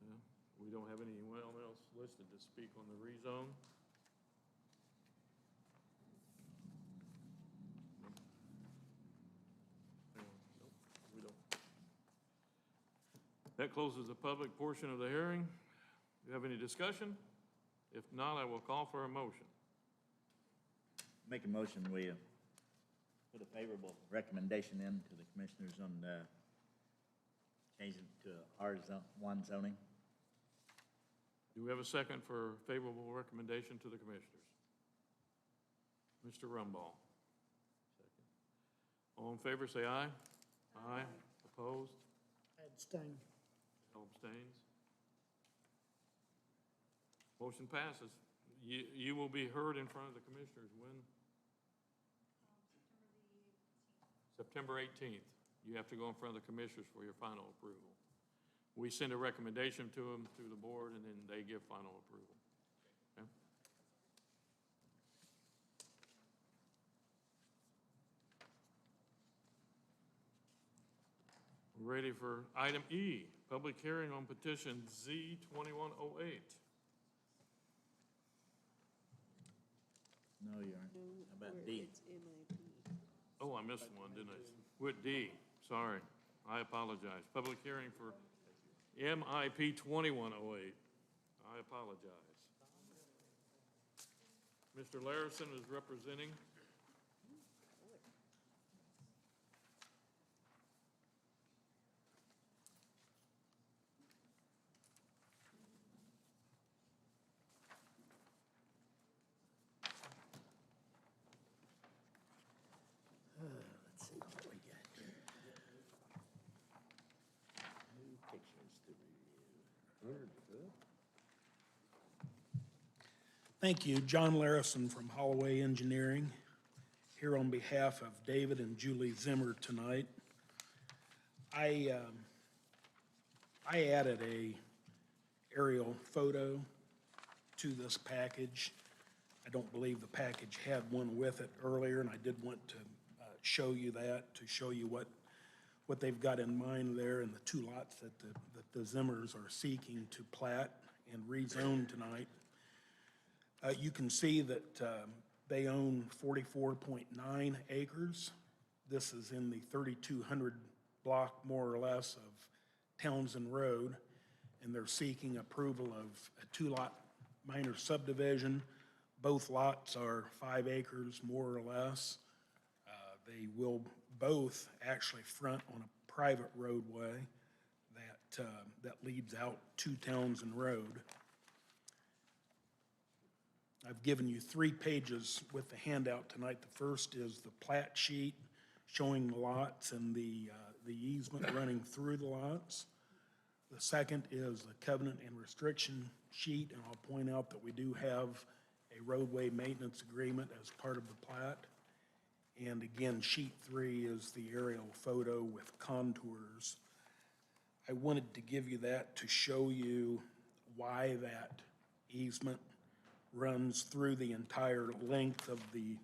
Speaker 2: Yeah, we don't have anyone else listed to speak on the rezone. Nope, we don't. That closes the public portion of the hearing. Do you have any discussion? If not, I will call for a motion.
Speaker 5: Make a motion, we put a favorable recommendation in to the commissioners on changing to R1 zoning.
Speaker 2: Do we have a second for favorable recommendation to the commissioners? Mr. Rumball. Second. All in favor, say aye. Aye. Opposed?
Speaker 12: Abstain.
Speaker 2: All abstains? Motion passes. You will be heard in front of the commissioners when? September 18th. You have to go in front of the commissioners for your final approval. We send a recommendation to them through the board, and then they give final approval. Okay? We're ready for item E, public hearing on petition Z 2108.
Speaker 5: No, you aren't. How about D?
Speaker 2: Oh, I missed one, didn't I? With D, sorry. I apologize. Public hearing for MIP 2108. I apologize. Mr. Larison is representing.
Speaker 5: Let's see what we got here. New pictures to review.
Speaker 13: Thank you. John Larison from Holloway Engineering, here on behalf of David and Julie Zimmer tonight. I added a aerial photo to this package. I don't believe the package had one with it earlier, and I did want to show you that, to show you what they've got in mind there and the two lots that the Zimmers are seeking to plat and rezone tonight. You can see that they own 44.9 acres. This is in the 3,200 block, more or less, of Townsend Road, and they're seeking approval of a two-lot minor subdivision. Both lots are 5 acres, more or less. They will both actually front on a private roadway that leads out to Townsend Road. I've given you 3 pages with the handout tonight. The first is the plat sheet showing the lots and the easement running through the lots. The second is the covenant and restriction sheet, and I'll point out that we do have a roadway maintenance agreement as part of the plat. And again, sheet 3 is the aerial photo with contours. I wanted to give you that to show you why that easement runs through the entire length of the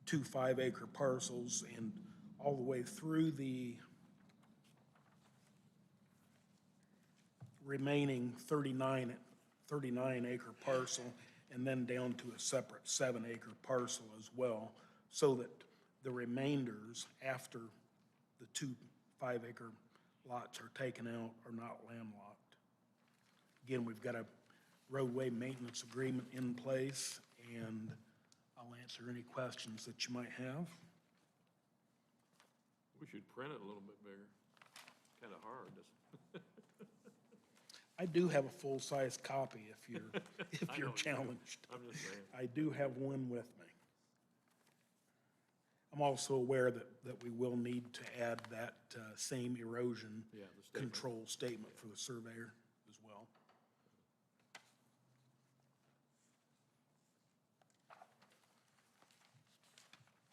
Speaker 13: 2 5-acre parcels and all the way through the remaining 39-acre parcel, and then down to a separate 7-acre parcel as well, so that the remainders after the 2 5-acre lots are taken out are not landlocked. Again, we've got a roadway maintenance agreement in place, and I'll answer any questions that you might have.
Speaker 2: We should print it a little bit bigger. Kind of hard.
Speaker 13: I do have a full-size copy if you're, if
Speaker 2: I
Speaker 13: you're
Speaker 2: know you do.
Speaker 13: challenged.
Speaker 2: I'm just saying.
Speaker 13: I do have one with me. I'm also aware that we will need to add that same erosion
Speaker 2: Yeah, the statement.
Speaker 13: control statement for the surveyor as well.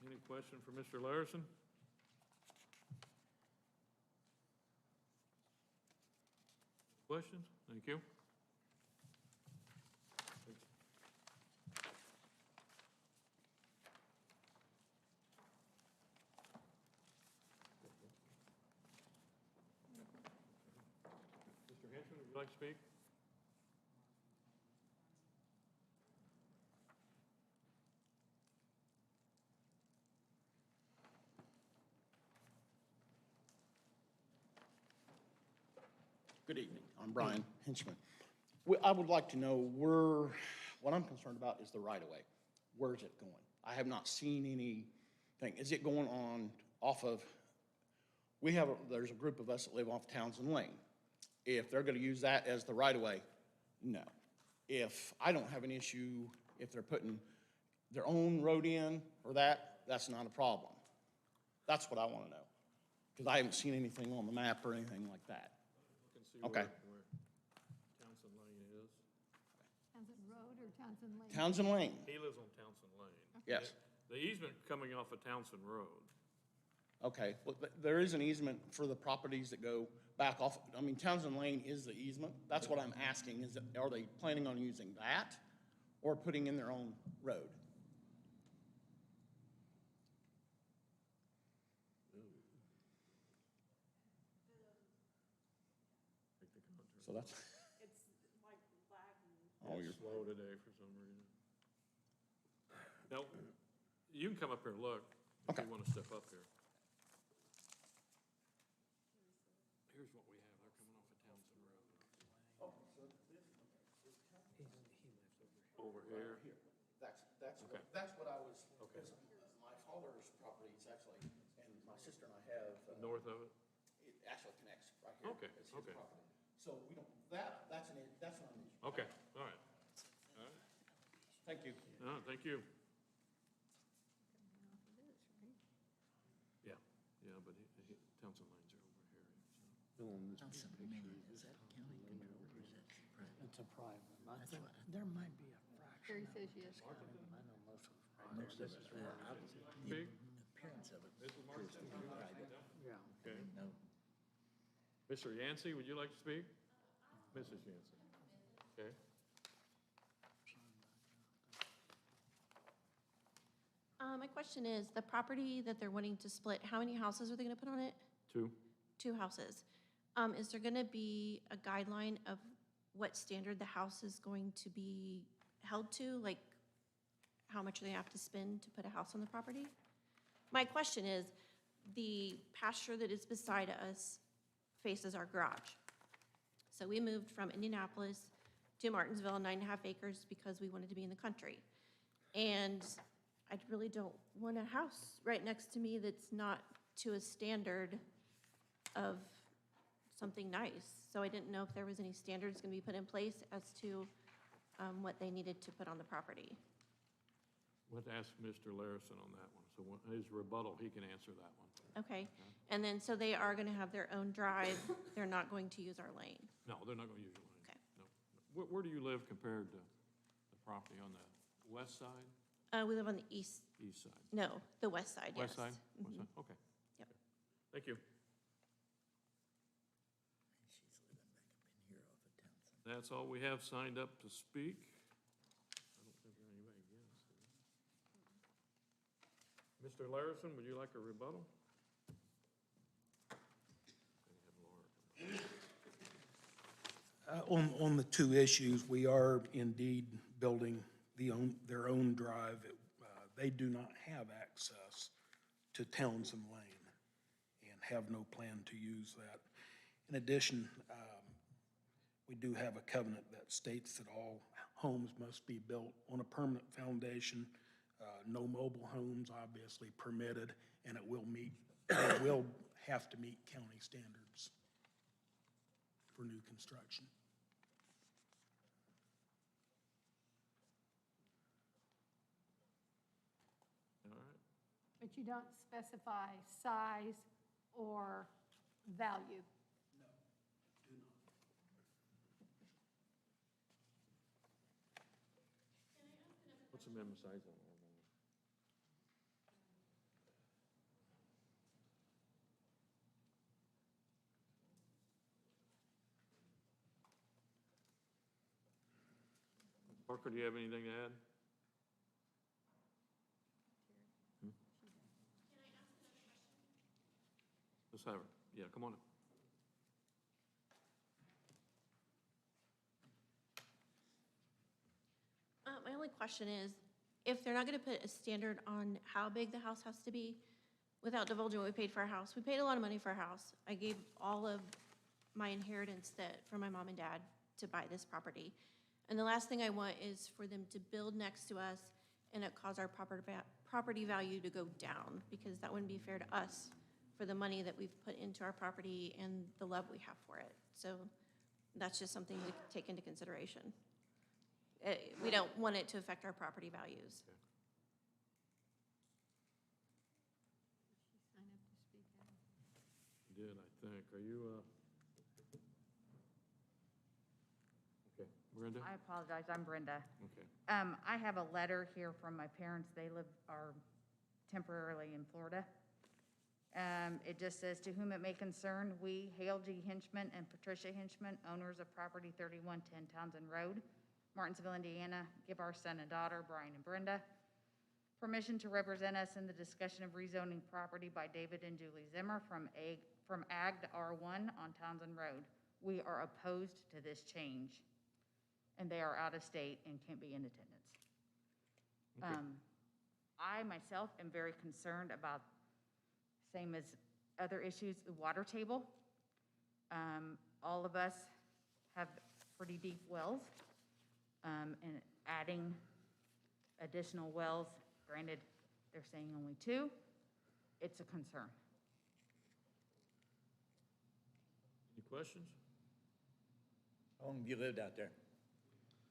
Speaker 2: Any question for Mr. Larison? Questions? Thank you. Mr. Henson, would you like to speak?
Speaker 14: Good evening. I'm Brian Henchman. I would like to know what I'm concerned about is the right-of-way. Where is it going? I have not seen anything. Is it going on off of, there's a group of us that live off Townsend Lane. If they're gonna use that as the right-of-way, no. If I don't have an issue, if they're putting their own road in or that's not a problem. That's what I wanna know. Because I haven't seen anything on the map or anything like that. Okay.
Speaker 2: Where Townsend Lane is.
Speaker 3: Townsend Road or Townsend Lane?
Speaker 14: Townsend Lane,
Speaker 2: He lives on Townsend Lane.
Speaker 14: yes.
Speaker 2: The easement coming off of Townsend Road.
Speaker 14: Okay, well, there is an easement for the properties that go back off, I mean, Townsend Lane is the easement. That's what I'm asking, is that, are they planning on using that or putting in their own road? So that's.
Speaker 15: It's like lagging.
Speaker 14: Oh, you're.
Speaker 2: Slow today for some reason. Now, you can come up here and look if
Speaker 14: Okay.
Speaker 2: you want to step up here. Here's what we have. They're coming off of Townsend Road. Over here.
Speaker 14: That's, that's what I was, because my father's property is actually, and my sister and I have.
Speaker 2: North of it?
Speaker 14: It actually connects right here.
Speaker 2: Okay,
Speaker 14: It's his
Speaker 2: okay.
Speaker 14: property. So we don't, that's not an issue.
Speaker 2: Okay, all right. All right.
Speaker 14: Thank you.
Speaker 2: No, thank you. Yeah, yeah, but Townsend Lanes are over here.
Speaker 5: Townsend Lane, is that county controlled or is that private?
Speaker 12: It's a private. I think there might be a fraction.
Speaker 3: Gary says yes.
Speaker 12: I know most of it's private.
Speaker 5: Most of it,
Speaker 2: Big?
Speaker 5: the appearance of it
Speaker 2: This is Mark.
Speaker 5: appears to be private.
Speaker 12: Yeah.
Speaker 2: Okay.
Speaker 5: No.
Speaker 2: Mr. Yancey, would you like to speak? Mrs. Yancey. Okay.
Speaker 16: My question is, the property that they're wanting to split, how many houses are they gonna put on it?
Speaker 2: 2?
Speaker 16: 2 houses. Is there gonna be a guideline of what standard the house is going to be held to? Like, how much they have to spend to put a house on the property? My question is, the pasture that is beside us faces our garage. So we moved from Indianapolis to Martinsville, 9.5 acres, because we wanted to be in the country. And I really don't want a house right next to me that's not to a standard of something nice. So I didn't know if there was any standards going to be put in place as to what they needed to put on the property.
Speaker 2: We'll have to ask Mr. Larison on that one. So his rebuttal, he can answer that one.
Speaker 16: Okay, and then, so they are going to have their own drive, they're not going to use our lane?
Speaker 2: No, they're not going to use your lane.
Speaker 16: Okay.
Speaker 2: No. Where do you live compared to the property on the west side?
Speaker 16: We live on the east,
Speaker 2: East side?
Speaker 16: no, the west side, yes.
Speaker 2: West side? West
Speaker 16: Mhm.
Speaker 2: side, okay.
Speaker 16: Yep.
Speaker 2: Thank you. That's all we have signed up to speak. I don't think there's anybody against. Mr. Larison, would you like a rebuttal?
Speaker 13: On the two issues, we are indeed building their own drive. They do not have access to Townsend Lane and have no plan to use that. In addition, we do have a covenant that states that all homes must be built on a permanent foundation. No mobile homes obviously permitted, and it will have to meet county standards for new construction.
Speaker 2: All right.
Speaker 3: But you don't specify size or value?
Speaker 2: What's the minimum size on it? Parker, do you have anything to add? Let's have her. Yeah, come on up.
Speaker 16: My only question is, if they're not going to put a standard on how big the house has to be, without divulging what we paid for our house, we paid a lot of money for our house. I gave all of my inheritance from my mom and dad to buy this property. And the last thing I want is for them to build next to us and it cause our property value to go down, because that wouldn't be fair to us for the money that we've put into our property and the love we have for it. So that's just something to take into consideration. We don't want it to affect our property values.
Speaker 2: You did, I think. Are you, okay, Brenda?
Speaker 17: I apologize, I'm Brenda.
Speaker 2: Okay.
Speaker 17: I have a letter here from my parents. They are temporarily in Florida. It just says, "To whom it may concern, we, Hale G. Hinchman and Patricia Hinchman, owners of property 3110 Townsend Road, Martinsville, Indiana, give our son and daughter, Brian and Brenda, permission to represent us in the discussion of rezoning property by David and Julie Zimmer from Ag to R1 on Townsend Road. We are opposed to this change, and they are out of state and can't be in attendance."
Speaker 2: Okay.
Speaker 17: I myself am very concerned about, same as other issues, the water table. All of us have pretty deep wells, and adding additional wells, granted, they're saying only 2, it's a concern.
Speaker 2: Any questions?
Speaker 5: How long have you lived out there?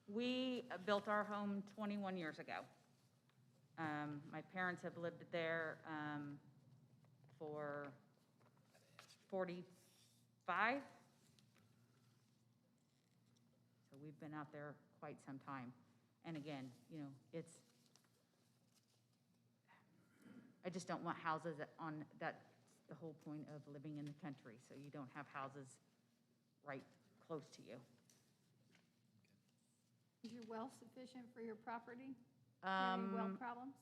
Speaker 17: We built our home 21 years ago. My parents have lived there for 45. So we've been out there quite some time. And again, I just don't want houses that's the whole point of living in the country, so you don't have houses right close to you.
Speaker 3: Is your well sufficient for your property? Any well problems?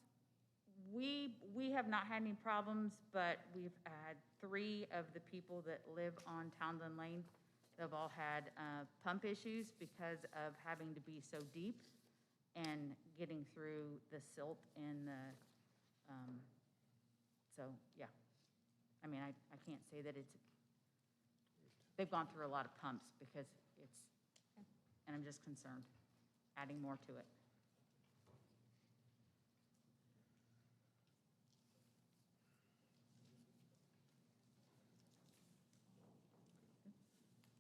Speaker 17: We have not had any problems, but we've had 3 of the people that live on Townsend Lane, they've all had pump issues because of having to be so deep and getting through the silt and the, so, yeah. I mean, I can't say that they've gone through a lot of pumps because and I'm just concerned, adding more to it.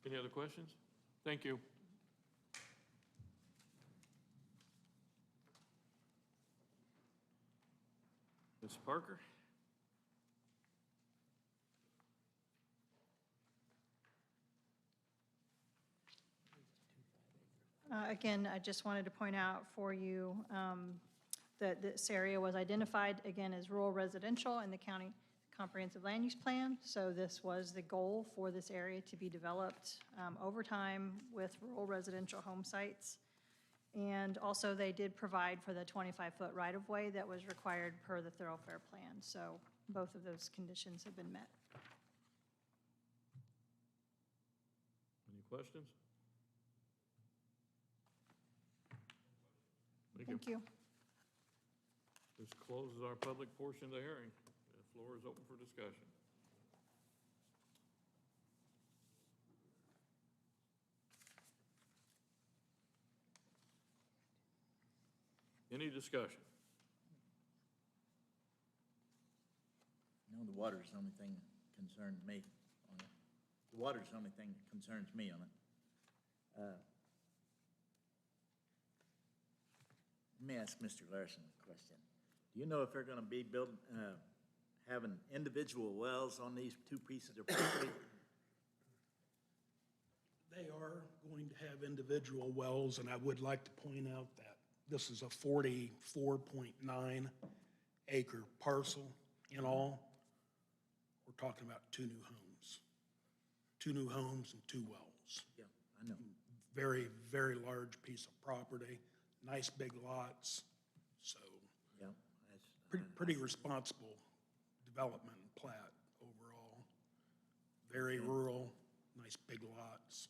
Speaker 2: Any other questions? Thank you. Ms. Parker?
Speaker 8: Again, I just wanted to point out for you that this area was identified, again, as rural residential in the county comprehensive land use plan. So this was the goal for this area to be developed over time with rural residential home sites. And also, they did provide for the 25-foot right-of-way that was required per the thoroughfare plan. So both of those conditions have been met.
Speaker 2: Any questions?
Speaker 8: Thank you.
Speaker 2: This closes our public portion of the hearing. The floor is open for discussion. Any discussion?
Speaker 5: No, the water's the only thing that concerns me on it. The water's the only thing that concerns me on it. Let me ask Mr. Larson a question. Do you know if they're gonna be having individual wells on these 2 pieces of property?
Speaker 13: They are going to have individual wells, and I would like to point out that this is a 44.9 acre parcel in all. We're talking about 2 new homes. 2 new homes and 2 wells.
Speaker 5: Yeah, I know.
Speaker 13: Very, very large piece of property, nice big lots, so
Speaker 5: Yeah.
Speaker 13: pretty responsible development and plat overall. Very rural, nice big lots.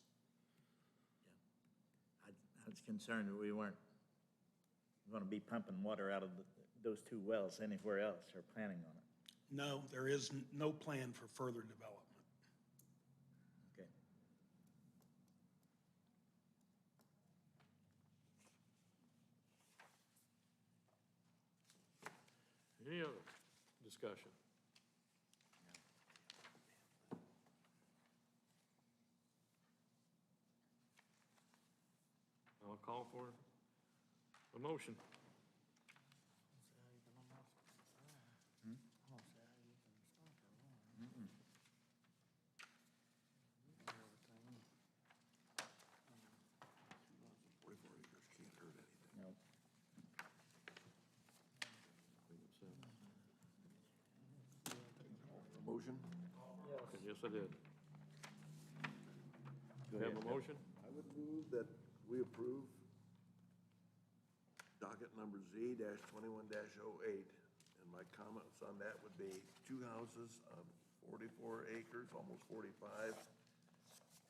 Speaker 5: I was concerned that we weren't gonna be pumping water out of those 2 wells anywhere else or planning on it.
Speaker 13: No, there is no plan for further development.
Speaker 5: Okay.
Speaker 2: Any other discussion? I'll call for a motion.
Speaker 5: No.
Speaker 1: Motion?
Speaker 2: Yes, I did. Do you have a motion?
Speaker 1: I would move that we approve docket number Z-21-08. And my comments on that would be 2 houses of 44 acres, almost 45.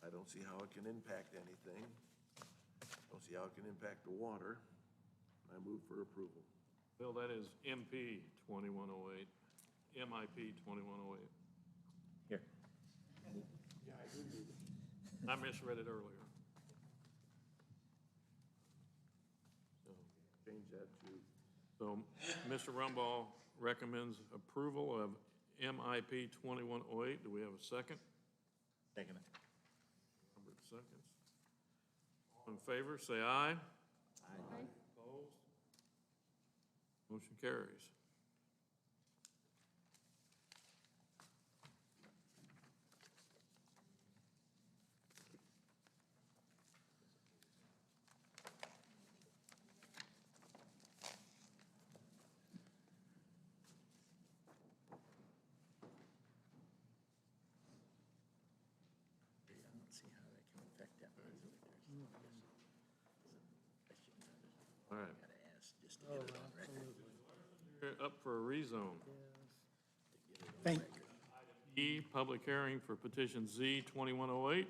Speaker 1: I don't see how it can impact anything. Don't see how it can impact the water. I move for approval.
Speaker 2: Bill, that is MP 2108, MIP 2108.
Speaker 5: Here.
Speaker 2: I misread it earlier. So,
Speaker 1: Change that to,
Speaker 2: So, Mr. Rumball recommends approval of MIP 2108. Do we have a second?
Speaker 5: Second it.
Speaker 2: Number of seconds. All in favor, say aye.
Speaker 5: Aye.
Speaker 2: Opposed? Motion carries.
Speaker 5: I don't see how that can affect that.
Speaker 2: All right.
Speaker 5: Gotta ask just to get it on record.
Speaker 2: Up for a rezone.
Speaker 13: Thank,
Speaker 2: E, public hearing for petition Z 2108,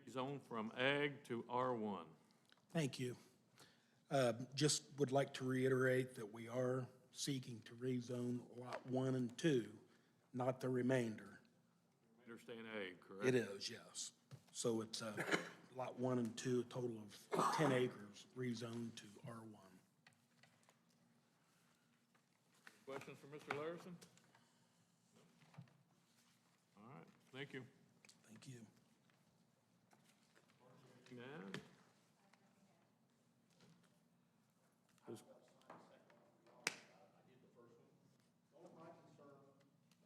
Speaker 2: rezone from ag to R1.
Speaker 13: thank you. Just would like to reiterate that we are seeking to rezone Lot 1 and 2, not the remainder.
Speaker 2: Understand ag, correct?
Speaker 13: It is, yes. So it's Lot 1 and 2, a total of 10 acres rezoned to R1.
Speaker 2: Questions for Mr. Larson? All right, thank you.
Speaker 13: Thank you.
Speaker 2: Now,
Speaker 14: One of my concerns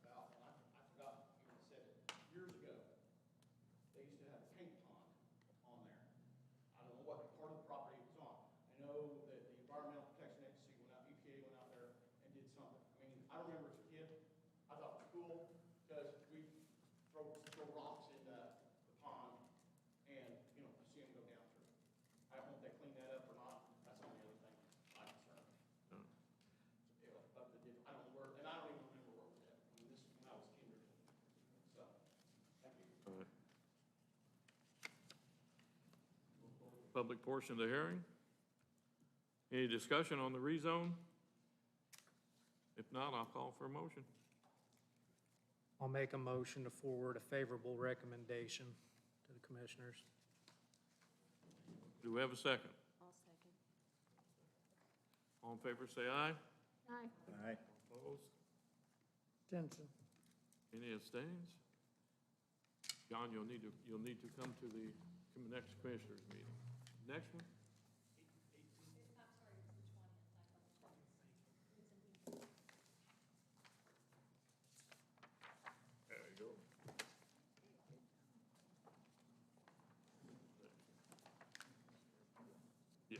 Speaker 14: about, and I forgot who even said it, years ago, they used to have a paint pond on there. I don't know what part of the property it was on. I know that the Environmental Protection Agency went out, EPA went out there and did something. I mean, I remember as a kid, I thought it was cool because we throw rocks in the pond and, you know, see them go down through. I don't know if they cleaned that up or not. That's the only other thing I'm concerned. I don't know where, and I don't even remember where it was at. I mean, this is when I was kindergarten. So, thank you.
Speaker 2: all right. Public portion of the hearing. Any discussion on the rezone? If not, I'll call for a motion.
Speaker 6: I'll make a motion to forward a favorable recommendation to the commissioners.
Speaker 2: Do we have a second?
Speaker 15: I'll second.
Speaker 2: All in favor, say aye.
Speaker 3: Aye.
Speaker 5: Aye.
Speaker 2: Opposed?
Speaker 12: Jensen.
Speaker 2: Any abstains? John, you'll need to come to the next commissioners meeting. Next one? There you go. Yeah.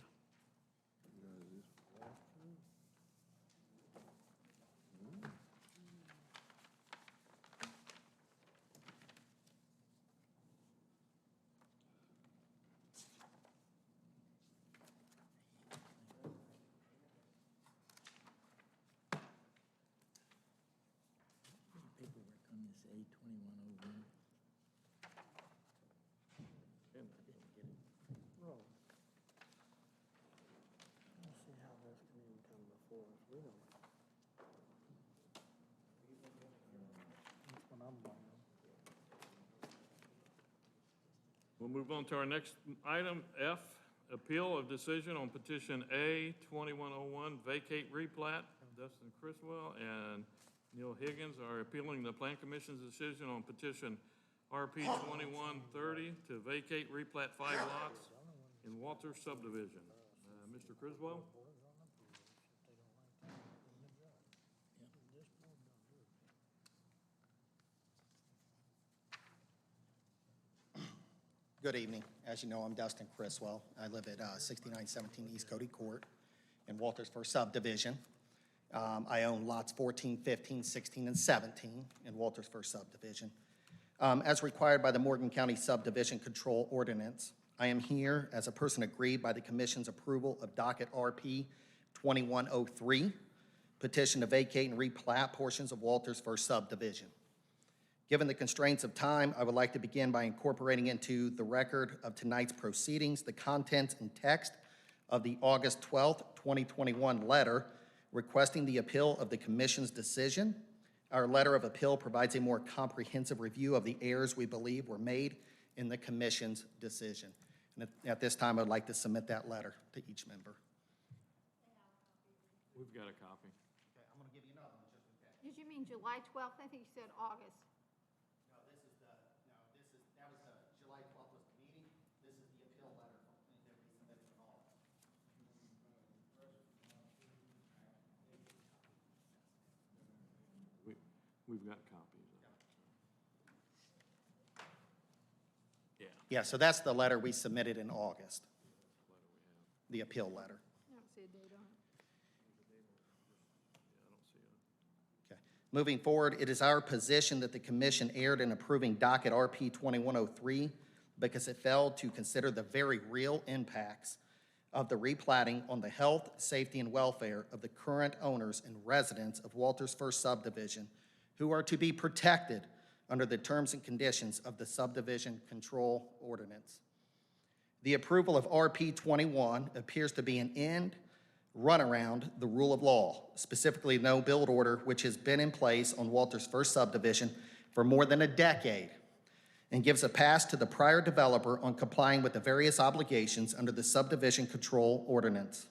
Speaker 5: Paperwork on this A2101. I didn't get it.
Speaker 12: Roll. Let's see how this can even come before us. We don't. That's what I'm wondering.
Speaker 2: We'll move on to our next item, F, appeal of decision on petition A 2101, vacate replat. Dustin Criswell and Neil Higgins are appealing the Plan Commission's decision on petition RP 2130 to vacate replat 5 lots in Walter subdivision. Mr. Criswell?
Speaker 18: Good evening. As you know, I'm Dustin Criswell. I live at 6917 East Cody Court in Walters First Subdivision. I own lots 14, 15, 16, and 17 in Walters First Subdivision. As required by the Morgan County Subdivision Control Ordinance, I am here as a person aggrieved by the Commission's approval of docket RP 2103, petition to vacate and replat portions of Walters First Subdivision. Given the constraints of time, I would like to begin by incorporating into the record of tonight's proceedings the contents and text of the August 12th, 2021 letter requesting the appeal of the Commission's decision. Our letter of appeal provides a more comprehensive review of the errors we believe were made in the Commission's decision. And at this time, I'd like to submit that letter to each member.
Speaker 2: We've got a copy.
Speaker 18: Okay, I'm going to give you another one just in case.
Speaker 3: Did you mean July 12th? I think you said August.
Speaker 18: No, that was July 12th was the meeting. This is the appeal letter that we submitted in August.
Speaker 2: We've got copies of it. Yeah.
Speaker 18: Yeah, so that's the letter we submitted in August, the appeal letter.
Speaker 3: I don't see a date on it.
Speaker 18: Okay. Moving forward, it is our position that the commission erred in approving docket RP 2103 because it failed to consider the very real impacts of the replatting on the health, safety, and welfare of the current owners and residents of Walters First Subdivision, who are to be protected under the terms and conditions of the subdivision control ordinance. The approval of RP 21 appears to be an end run around the rule of law, specifically no build order, which has been in place on Walters First Subdivision for more than a decade, and gives a pass to the prior developer on complying with the various obligations under the subdivision control ordinance.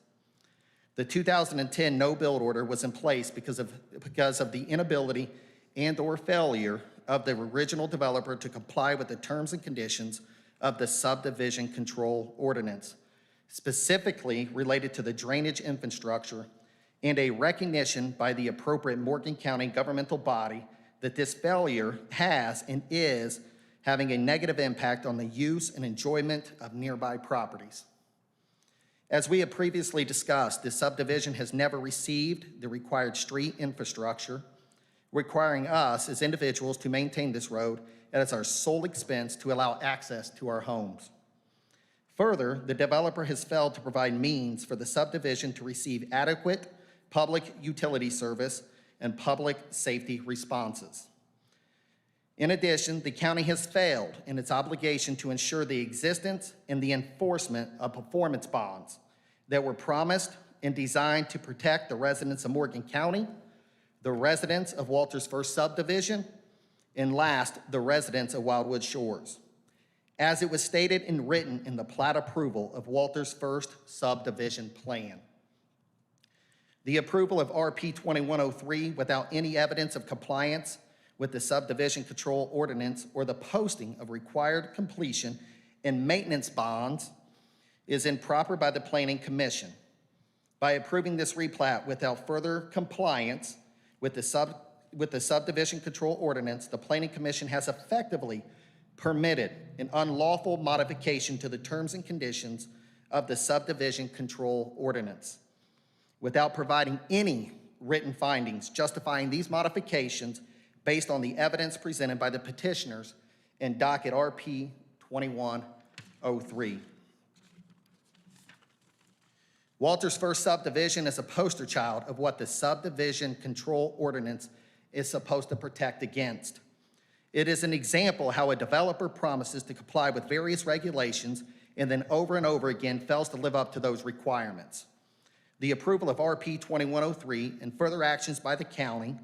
Speaker 18: The 2010 no build order was in place because of the inability and/or failure of the original developer to comply with the terms and conditions of the subdivision control ordinance, specifically related to the drainage infrastructure, and a recognition by the appropriate Morgan County governmental body that this failure has and is having a negative impact on the use and enjoyment of nearby properties. As we have previously discussed, this subdivision has never received the required street infrastructure, requiring us as individuals to maintain this road at our sole expense to allow access to our homes. Further, the developer has failed to provide means for the subdivision to receive adequate public utility service and public safety responses. In addition, the county has failed in its obligation to ensure the existence and the enforcement of performance bonds that were promised and designed to protect the residents of Morgan County, the residents of Walters First Subdivision, and last, the residents of Wildwood Shores, as it was stated and written in the plat approval of Walters First Subdivision Plan. The approval of RP 2103 without any evidence of compliance with the subdivision control ordinance or the posting of required completion and maintenance bonds is improper by the Planning Commission. By approving this replat without further compliance with the subdivision control ordinance, the Planning Commission has effectively permitted an unlawful modification to the terms and conditions of the subdivision control ordinance without providing any written findings justifying these modifications based on the evidence presented by the petitioners in docket RP 2103. Walters First Subdivision is a poster child of what the subdivision control ordinance is supposed to protect against. It is an example how a developer promises to comply with various regulations and then over and over again fails to live up to those requirements. The approval of RP 2103 and further actions by the county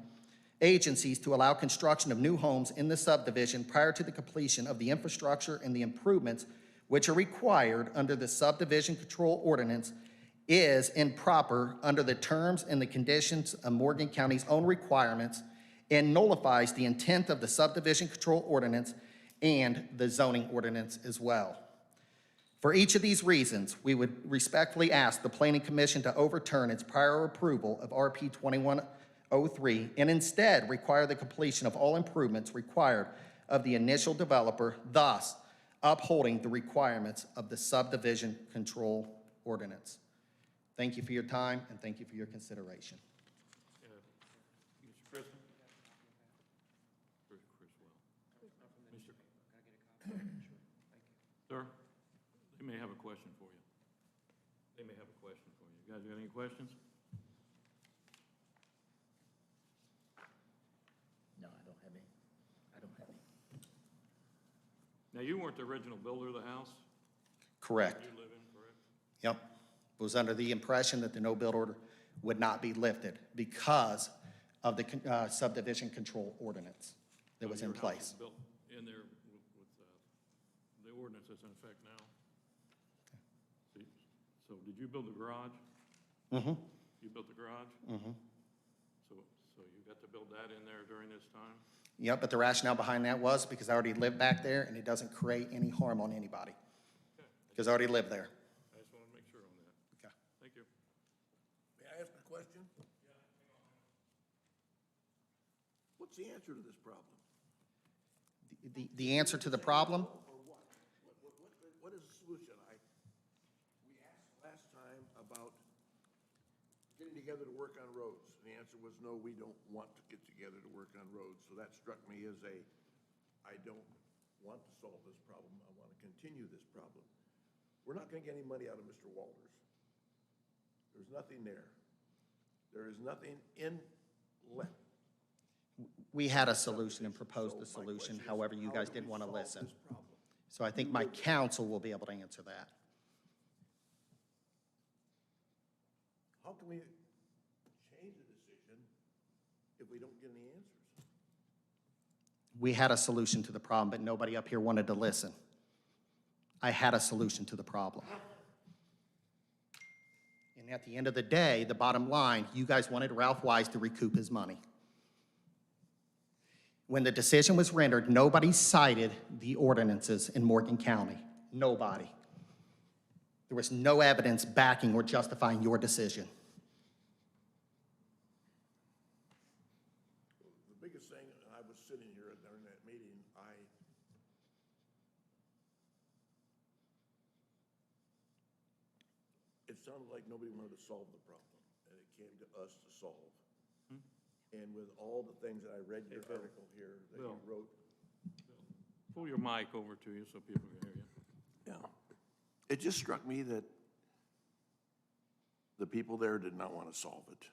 Speaker 18: agencies to allow construction of new homes in the subdivision prior to the completion of the infrastructure and the improvements which are required under the subdivision control ordinance is improper under the terms and the conditions of Morgan County's own requirements and nullifies the intent of the subdivision control ordinance and the zoning ordinance as well. For each of these reasons, we would respectfully ask the Planning Commission to overturn its prior approval of RP 2103 and instead require the completion of all improvements required of the initial developer, thus upholding the requirements of the subdivision control ordinance. Thank you for your time and thank you for your consideration.
Speaker 2: Mr. Chrisman? Sir, they may have a question for you. They may have a question for you. You guys got any questions?
Speaker 5: No, I don't have any. I don't have any.
Speaker 2: Now, you weren't the original builder of the house?
Speaker 18: Correct.
Speaker 2: You live in, correct?
Speaker 18: Yep. Was under the impression that the no-build order would not be lifted because of the subdivision control ordinance that was in place.
Speaker 2: Built in there with the ordinance that's in effect now. So did you build the garage?
Speaker 18: Mm-hmm.
Speaker 2: You built the garage?
Speaker 18: Mm-hmm.
Speaker 2: So you got to build that in there during this time?
Speaker 18: Yep, but the rationale behind that was because I already lived back there and it doesn't create any harm on anybody. Because I already lived there.
Speaker 2: I just want to make sure on that.
Speaker 18: Okay.
Speaker 2: Thank you.
Speaker 1: May I ask a question? What's the answer to this problem?
Speaker 18: The answer to the problem?
Speaker 1: Or what? What is the solution? We asked last time about getting together to work on roads. And the answer was no, we don't want to get together to work on roads. So that struck me as I don't want to solve this problem. I want to continue this problem. We're not going to get any money out of Mr. Walters. There's nothing there. There is nothing inlet.
Speaker 18: We had a solution and proposed a solution, however, you guys didn't want to listen. So I think my counsel will be able to answer that.
Speaker 1: How can we change the decision if we don't get any answers?
Speaker 18: We had a solution to the problem, but nobody up here wanted to listen. I had a solution to the problem. And at the end of the day, the bottom line, you guys wanted Ralph Wise to recoup his money. When the decision was rendered, nobody cited the ordinances in Morgan County. Nobody. There was no evidence backing or justifying your decision.
Speaker 1: The biggest thing, I was sitting here during that meeting, it sounded like nobody wanted to solve the problem, and it came to us to solve. And with all the things that I read in your article here that you wrote.
Speaker 2: Pull your mic over to you so people can hear you.
Speaker 1: Yeah. It just struck me that the people there did not want to solve it,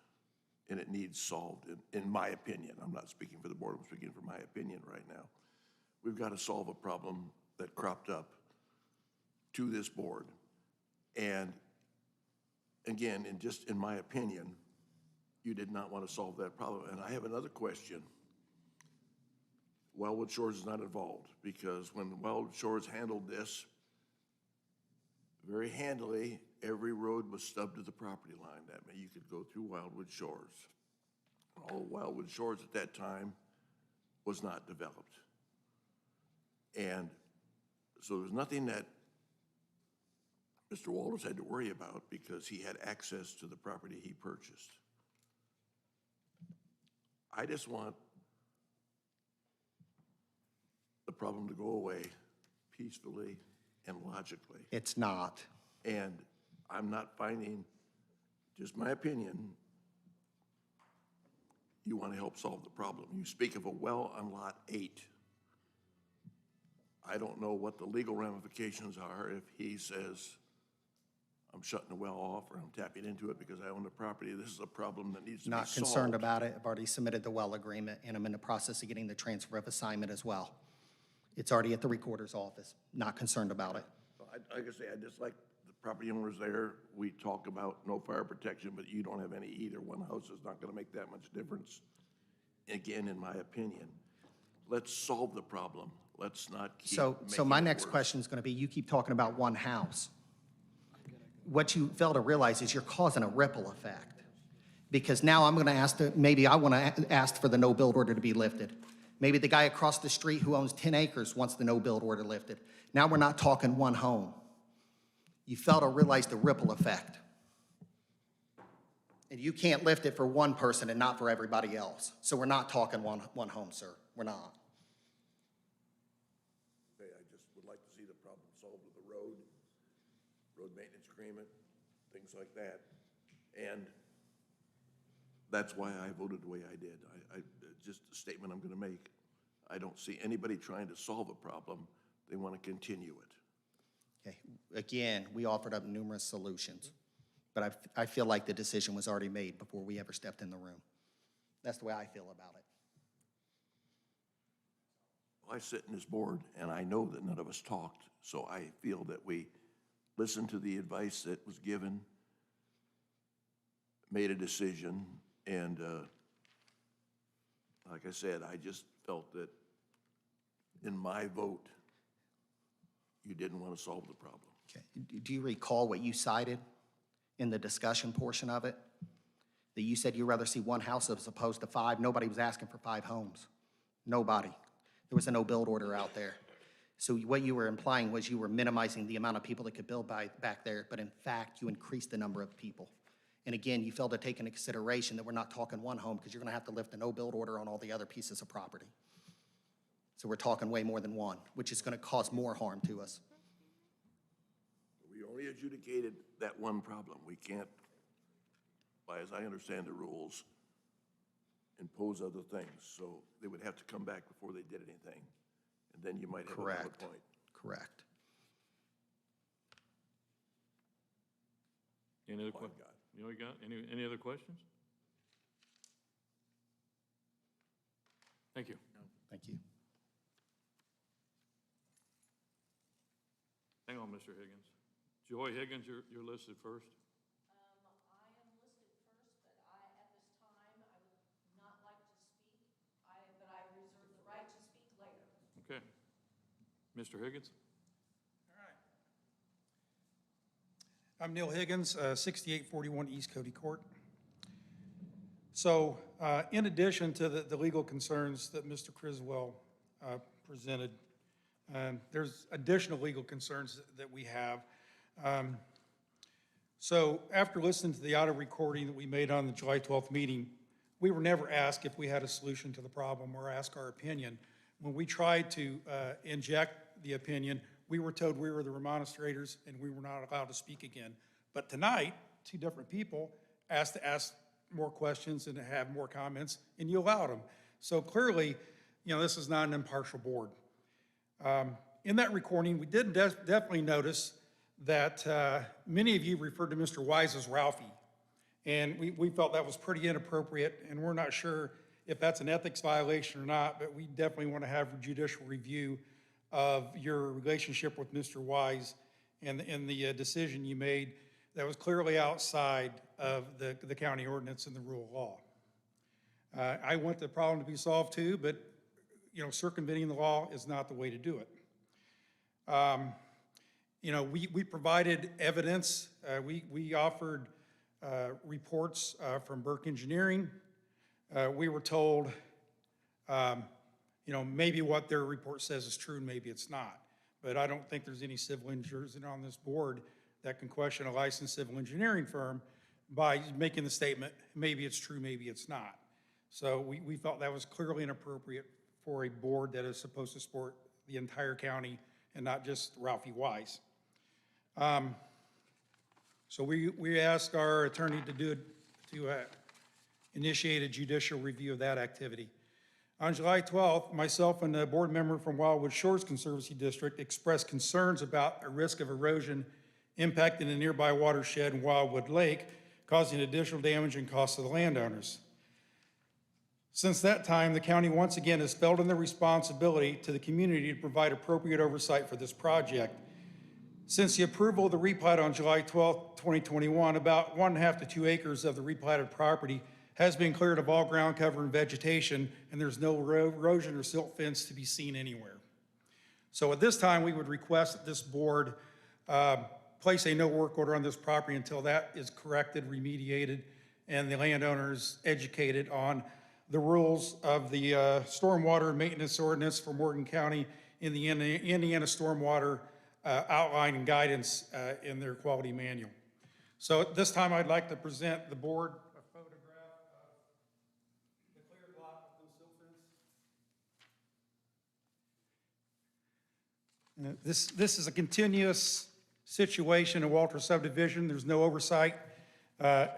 Speaker 1: and it needs solved, in my opinion. I'm not speaking for the board, I'm speaking for my opinion right now. We've got to solve a problem that cropped up to this board. And again, in my opinion, you did not want to solve that problem. And I have another question. Wildwood Shores is not involved, because when Wildwood Shores handled this, very handily, every road was stubbed to the property line. That meant you could go through Wildwood Shores. All Wildwood Shores at that time was not developed. And so there's nothing that Mr. Walters had to worry about, because he had access to the property he purchased. I just want the problem to go away peacefully and logically.
Speaker 18: It's not.
Speaker 1: And I'm not finding, just my opinion, you want to help solve the problem. You speak of a well on Lot 8. I don't know what the legal ramifications are if he says, I'm shutting the well off, or I'm tapping into it because I own the property. This is a problem that needs to be solved.
Speaker 18: Not concerned about it. I've already submitted the well agreement, and I'm in the process of getting the transfer of assignment as well. It's already at the recorder's office. Not concerned about it.
Speaker 1: Like I say, I just like the property owners there. We talk about no fire protection, but you don't have any either. One house is not going to make that much difference. Again, in my opinion, let's solve the problem. Let's not keep
Speaker 18: So my next question is going to be, you keep talking about one house. What you fail to realize is you're causing a ripple effect. Because now I'm going to ask, maybe I want to ask for the no-build order to be lifted. Maybe the guy across the street who owns 10 acres wants the no-build order lifted. Now we're not talking one home. You fail to realize the ripple effect. And you can't lift it for one person and not for everybody else. So we're not talking one home, sir. We're not.
Speaker 1: Okay, I just would like to see the problem solved with the road maintenance agreement, things like that. And that's why I voted the way I did. Just a statement I'm going to make. I don't see anybody trying to solve a problem. They want to continue it.
Speaker 18: Okay. Again, we offered up numerous solutions, but I feel like the decision was already made before we ever stepped in the room. That's the way I feel about it.
Speaker 1: Well, I sit in this board, and I know that none of us talked, so I feel that we listened to the advice that was given, made a decision, and like I said, I just felt that in my vote, you didn't want to solve the problem.
Speaker 18: Okay. Do you recall what you cited in the discussion portion of it? That you said you'd rather see one house as opposed to 5. Nobody was asking for 5 homes. Nobody. There was a no-build order out there. So what you were implying was you were minimizing the amount of people that could build back there, but in fact, you increased the number of people. And again, you failed to take into consideration that we're not talking one home, because you're going to have to lift a no-build order on all the other pieces of property. So we're talking way more than one, which is going to cause more harm to us.
Speaker 1: We only adjudicated that one problem. We can't, as I understand the rules, impose other things. So they would have to come back before they did anything. And then you might have another point.
Speaker 18: Correct.
Speaker 2: Any other questions? You got any other questions? Thank you.
Speaker 18: Thank you.
Speaker 2: Hang on, Mr. Higgins. Joy Higgins, you're listed first.
Speaker 16: I am listed first, but at this time, I would not like to speak. But I reserve the right to speak later.
Speaker 2: Okay. Mr. Higgins?
Speaker 19: I'm Neil Higgins, 6841 East Cody Court. So in addition to the legal concerns that Mr. Criswell presented, there's additional legal concerns that we have. So after listening to the audio recording that we made on the July 12th meeting, we were never asked if we had a solution to the problem or asked our opinion. When we tried to inject the opinion, we were told we were the remonstrators and we were not allowed to speak again. But tonight, two different people asked to ask more questions and to have more comments, and you allowed them. So clearly, this is not an impartial board. In that recording, we did definitely notice that many of you referred to Mr. Wise as Ralphie. And we felt that was pretty inappropriate, and we're not sure if that's an ethics violation or not, but we definitely want to have a judicial review of your relationship with Mr. Wise and the decision you made that was clearly outside of the county ordinance and the rule of law. I want the problem to be solved too, but circumventing the law is not the way to do it. We provided evidence. We offered reports from Burke Engineering. We were told, maybe what their report says is true and maybe it's not. But I don't think there's any civil engineers on this board that can question a licensed civil engineering firm by making the statement, maybe it's true, maybe it's not. So we felt that was clearly inappropriate for a board that is supposed to support the entire county and not just Ralphie Wise. So we asked our attorney to initiate a judicial review of that activity. On July 12th, myself and a board member from Wildwood Shores Conservancy District expressed concerns about a risk of erosion impacting a nearby watershed in Wildwood Lake, causing additional damage and costs to the landowners. Since that time, the county once again has felt in the responsibility to the community to provide appropriate oversight for this project. Since the approval of the replat on July 12, 2021, about 1.5 to 2 acres of the replatted property has been cleared of all ground cover and vegetation, and there's no erosion or silt fence to be seen anywhere. So at this time, we would request that this board place a no work order on this property until that is corrected, remediated, and the landowners educated on the rules of the stormwater maintenance ordinance for Morgan County in the Indiana Stormwater outline and guidance in their quality manual. So at this time, I'd like to present the board a photograph of the cleared lot with no silt fence. This is a continuous situation in Walter subdivision. There's no oversight.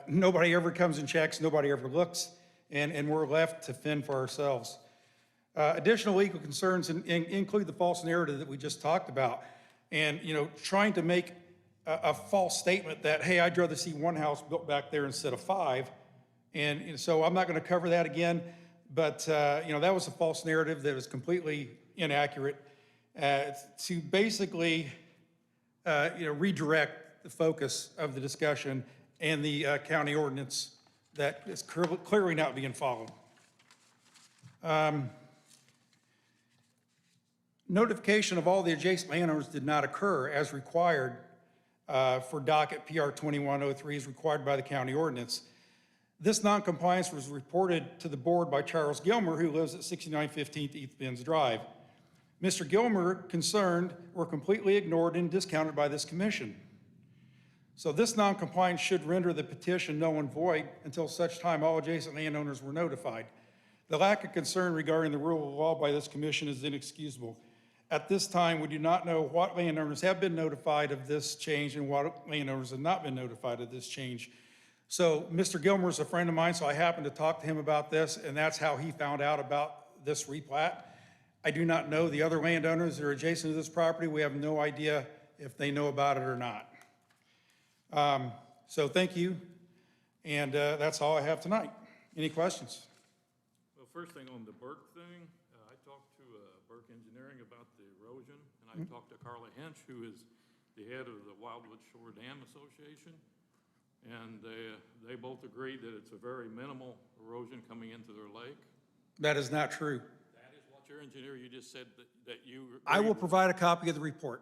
Speaker 19: Nobody ever comes and checks. Nobody ever looks. And we're left to fend for ourselves. Additional legal concerns include the false narrative that we just talked about. And, trying to make a false statement that, hey, I'd rather see one house built back there instead of 5. And so I'm not going to cover that again. But, that was a false narrative that was completely inaccurate to basically, redirect the focus of the discussion and the county ordinance that is clearly not being followed. Notification of all the adjacent landowners did not occur as required for docket PR 2103 as required by the county ordinance. This noncompliance was reported to the board by Charles Gilmer, who lives at 6915 East Benz Drive. Mr. Gilmer concerned were completely ignored and discounted by this commission. So this noncompliance should render the petition null and void until such time all adjacent landowners were notified. The lack of concern regarding the rule of law by this commission is inexcusable. At this time, we do not know what landowners have been notified of this change and what landowners have not been notified of this change. So Mr. Gilmer is a friend of mine, so I happened to talk to him about this, and that's how he found out about this replat. I do not know the other landowners that are adjacent to this property. We have no idea if they know about it or not. So thank you. And that's all I have tonight. Any questions?
Speaker 2: Well, first thing on the Burke thing, I talked to Burke Engineering about the erosion, and I talked to Carla Hench, who is the head of the Wildwood Shore Dam Association, and they both agreed that it's a very minimal erosion coming into their lake.
Speaker 19: That is not true.
Speaker 2: That is what your engineer, you just said that you.
Speaker 19: I will provide a copy of the report.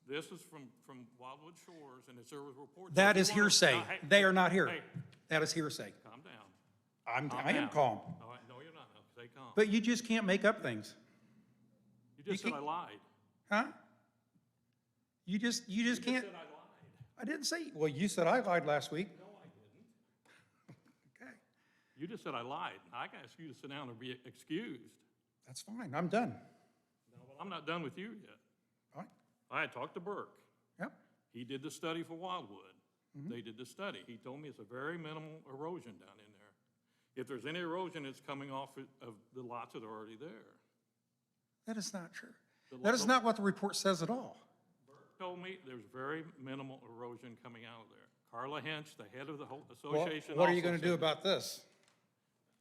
Speaker 2: This is from Wildwood Shores, and it's a report.
Speaker 19: That is hearsay.
Speaker 2: Hey,
Speaker 19: They are not here.
Speaker 2: hey,
Speaker 19: That is hearsay.
Speaker 2: calm down.
Speaker 19: I am
Speaker 2: down.
Speaker 19: calm.
Speaker 2: All right, no, you're not. No, stay calm.
Speaker 19: But you just can't make up things.
Speaker 2: You just said I lied.
Speaker 19: Huh? You just
Speaker 2: You just
Speaker 19: can't.
Speaker 2: said I lied.
Speaker 19: I didn't say, well, you said I lied last week.
Speaker 2: No, I didn't. Okay. You just said I lied. I asked you to sit down and be excused.
Speaker 19: That's fine. I'm done.
Speaker 2: No, well, I'm not done with you yet.
Speaker 19: All right.
Speaker 2: I had talked to Burke.
Speaker 19: Yep.
Speaker 2: He did the study for Wildwood. They did the study. He told me it's a very minimal erosion down in there. If there's any erosion, it's coming off of the lots that are already there.
Speaker 19: That is not true. That is not what the report says at all.
Speaker 2: Burke told me there's very minimal erosion coming out of there. Carla Hench, the head of the whole association.
Speaker 19: What are you
Speaker 2: also
Speaker 19: going to
Speaker 2: said
Speaker 19: do
Speaker 2: that.
Speaker 19: about this?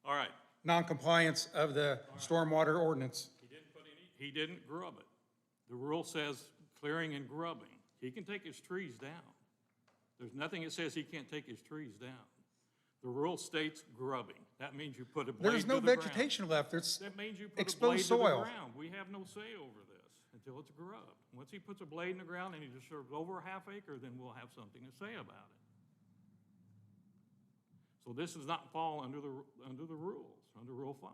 Speaker 2: All right.
Speaker 19: Non-compliance of the stormwater ordinance.
Speaker 2: He didn't grub it. The rule says clearing and grubbing. He can take his trees down. There's nothing that says he can't take his trees down. The rule states grubbing. That means you put a blade
Speaker 19: There's
Speaker 2: to
Speaker 19: no
Speaker 2: the ground.
Speaker 19: vegetation left. It's
Speaker 2: That means you put a
Speaker 19: exposed
Speaker 2: blade
Speaker 19: soil.
Speaker 2: to the ground. We have no say over this until it's grubbed. Once he puts a blade in the ground and he disturbs over a half acre, then we'll have something to say about it. So this does not fall under the rules, under Rule 5.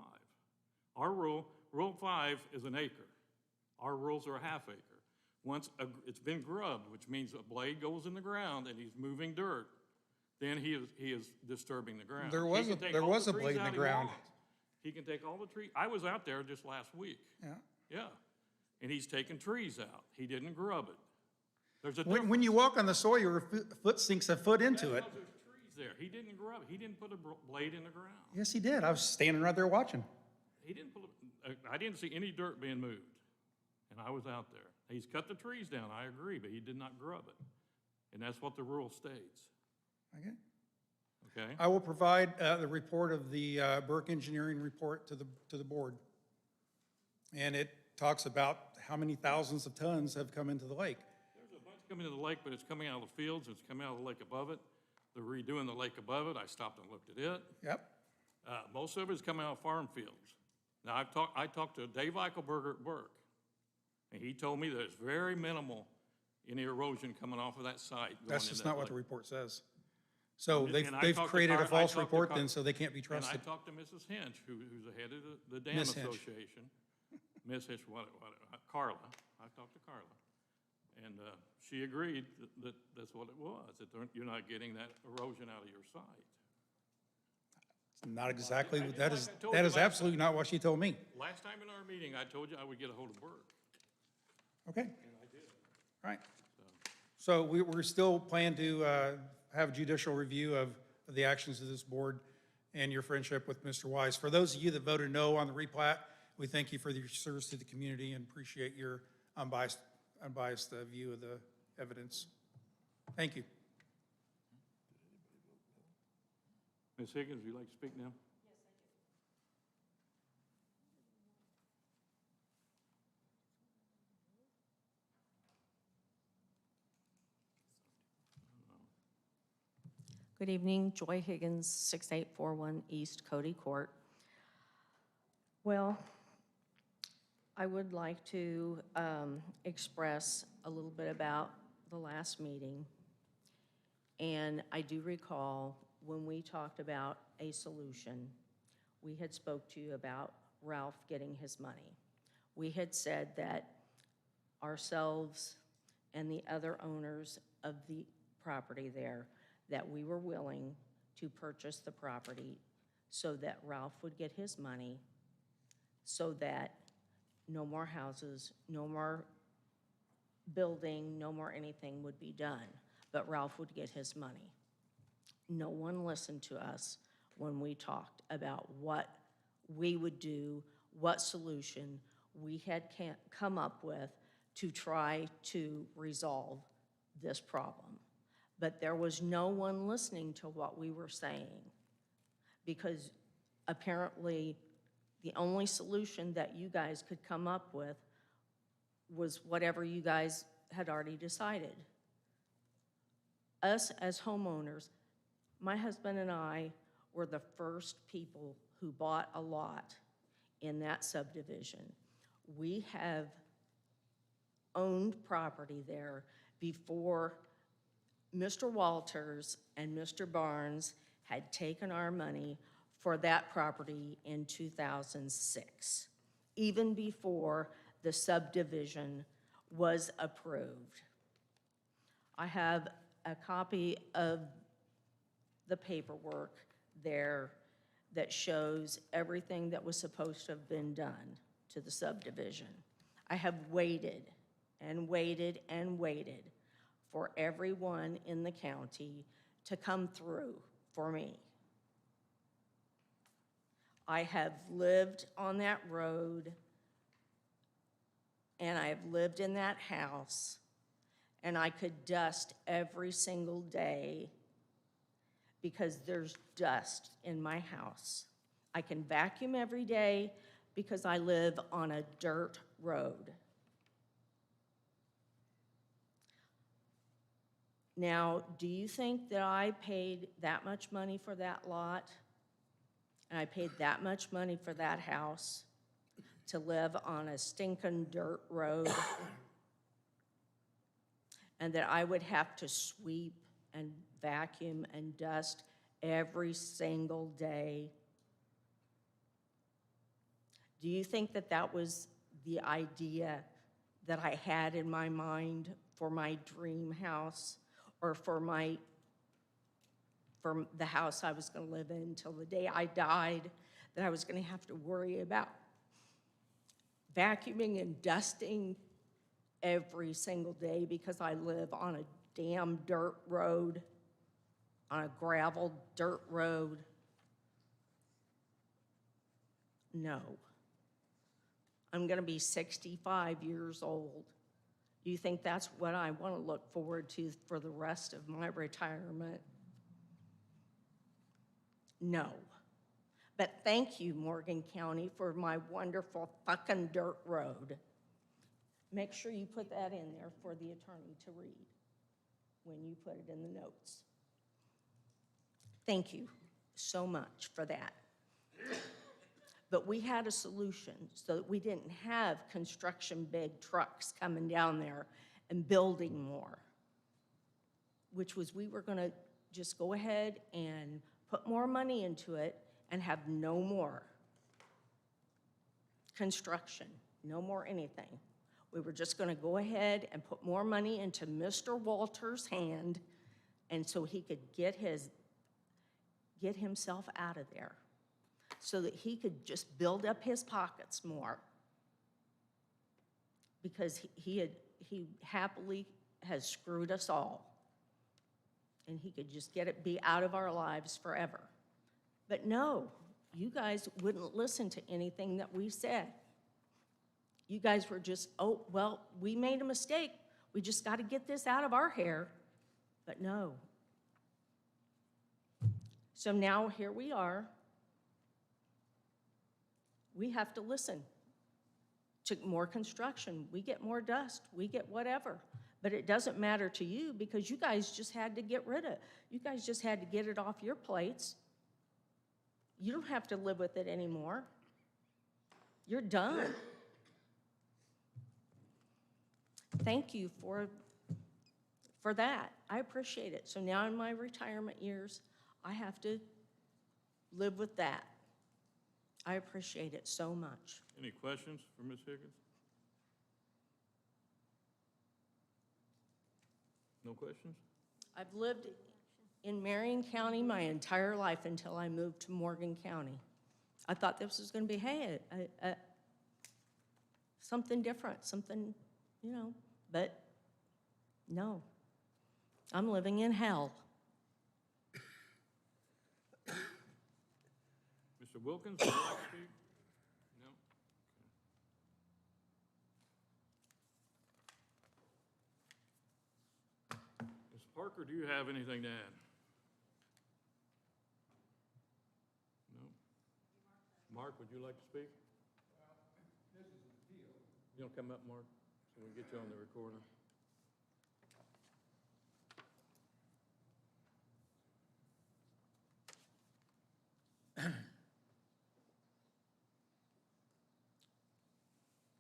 Speaker 2: Our Rule 5 is an acre. Our rules are a half acre. Once it's been grubbed, which means a blade goes in the ground and he's moving dirt, then he is disturbing the ground.
Speaker 19: There
Speaker 2: He
Speaker 19: was
Speaker 2: can
Speaker 19: a-
Speaker 2: take
Speaker 19: there
Speaker 2: all
Speaker 19: was
Speaker 2: the
Speaker 19: a
Speaker 2: trees
Speaker 19: blade in
Speaker 2: out
Speaker 19: the
Speaker 2: he
Speaker 19: ground.
Speaker 2: wants. He can take all the trees. I was out there just last week.
Speaker 19: Yeah.
Speaker 2: Yeah. And he's taking trees out. He didn't grub it. There's a
Speaker 19: When you walk on the soil, your foot sinks a foot into it.
Speaker 2: There's trees there. He didn't grub it. He didn't put a blade in the ground.
Speaker 19: Yes, he did. I was standing right there watching.
Speaker 2: He didn't put I didn't see any dirt being moved. And I was out there. He's cut the trees down, I agree, but he did not grub it. And that's what the rule states.
Speaker 19: Okay.
Speaker 2: Okay?
Speaker 19: I will provide the report of the Burke Engineering report to the board. And it talks about how many thousands of tons have come into the lake.
Speaker 2: There's a bunch coming into the lake, but it's coming out of the fields, it's coming out of the lake above it. They're redoing the lake above it. I stopped and looked at it.
Speaker 19: Yep.
Speaker 2: Most of it is coming out of farm fields. Now, I talked to Dave Eichelberger at Burke, and he told me that it's very minimal any erosion coming off of that site.
Speaker 19: That's just not what the report says. So
Speaker 2: And
Speaker 19: they've
Speaker 2: I talked to
Speaker 19: created a
Speaker 2: I
Speaker 19: false
Speaker 2: talked to
Speaker 19: report
Speaker 2: Car-
Speaker 19: then, so they can't be
Speaker 2: And
Speaker 19: trusted.
Speaker 2: I talked to Mrs. Hinch, who's the head of the Dam
Speaker 19: Miss Hinch.
Speaker 2: Association. Miss Hinch, Carla. I talked to Carla. And she agreed that that's what it was, that you're not getting that erosion out of your site.
Speaker 19: Not exactly,
Speaker 2: I-
Speaker 19: that
Speaker 2: like
Speaker 19: is,
Speaker 2: I told
Speaker 19: that
Speaker 2: you
Speaker 19: is
Speaker 2: last
Speaker 19: absolutely not what she told me.
Speaker 2: Last time in our meeting, I told you I would get a hold of Burke.
Speaker 19: Okay,
Speaker 2: And I did.
Speaker 19: all right. So we're still planning to have judicial review of the actions of this board and your friendship with Mr. Wise. For those of you that voted no on the replat, we thank you for your service to the community and appreciate your unbiased view of the evidence. Thank you.
Speaker 2: Ms. Higgins, would you like to speak now?
Speaker 20: Good evening, Joy Higgins, 6841 East Cody Court. Well, I would like to express a little bit about the last meeting. And I do recall when we talked about a solution, we had spoke to you about Ralph getting his money. We had said that ourselves and the other owners of the property there, that we were willing to purchase the property so that Ralph would get his money, so that no more houses, no more building, no more anything would be done, but Ralph would get his money. No one listened to us when we talked about what we would do, what solution we had come up with to try to resolve this problem. but there was no one listening to what we were saying, because apparently the only solution that you guys could come up with was whatever you guys had already decided. Us as homeowners, my husband and I were the first people who bought a lot in that subdivision. We have owned property there before Mr. Walters and Mr. Barnes had taken our money for that property in 2006, even before the subdivision was approved. I have a copy of the paperwork there that shows everything that was supposed to have been done to the subdivision. I have waited and waited and waited for everyone in the county to come through for me. I have lived on that road, and I have lived in that house, and I could dust every single day because there's dust in my house. I can vacuum every day because I live on a dirt road. Now, do you think that I paid that much money for that lot, and I paid that much money for that house to live on a stinking dirt road, and that I would have to sweep and vacuum and dust every single day? Do you think that that was the idea that I had in my mind for my dream house, or for the house I was going to live in till the day I died, that I was going to have to worry about vacuuming and dusting every single day because I live on a damn dirt road, on a gravel dirt road? No. I'm going to be 65 years old. Do you think that's what I want to look forward to for the rest of my retirement? No. But thank you, Morgan County, for my wonderful fucking dirt road. Make sure you put that in there for the attorney to read when you put it in the notes. Thank you so much for that. But we had a solution so that we didn't have construction big trucks coming down there and building more, which was we were going to just go ahead and put more money into it and have no more construction, no more anything. We were just going to go ahead and put more money into Mr. Walters' hand, and so he could get himself out of there, so that he could just build up his pockets more, because he happily has screwed us all, and he could just be out of our lives forever. But no, you guys wouldn't listen to anything that we said. You guys were just, oh, well, we made a mistake. We just got to get this out of our hair. But no. So now here we are. We have to listen to more construction. We get more dust. We get whatever. But it doesn't matter to you because you guys just had to get rid of it. You guys just had to get it off your plates. You don't have to live with it anymore. You're done. Thank you for that. I appreciate it. So now in my retirement years, I have to live with that. I appreciate it so much.
Speaker 2: Any questions for Ms. Higgins? No questions?
Speaker 20: I've lived in Marion County my entire life until I moved to Morgan County. I thought this was going to be, hey, something different, something, but no. I'm living in hell.
Speaker 2: Mr. Wilkins, would you like to speak? No? Okay. Ms. Parker? Parker, do you have anything to add? No? Mark, would you like to speak? You don't come up, Mark, so we'll get you on the recorder.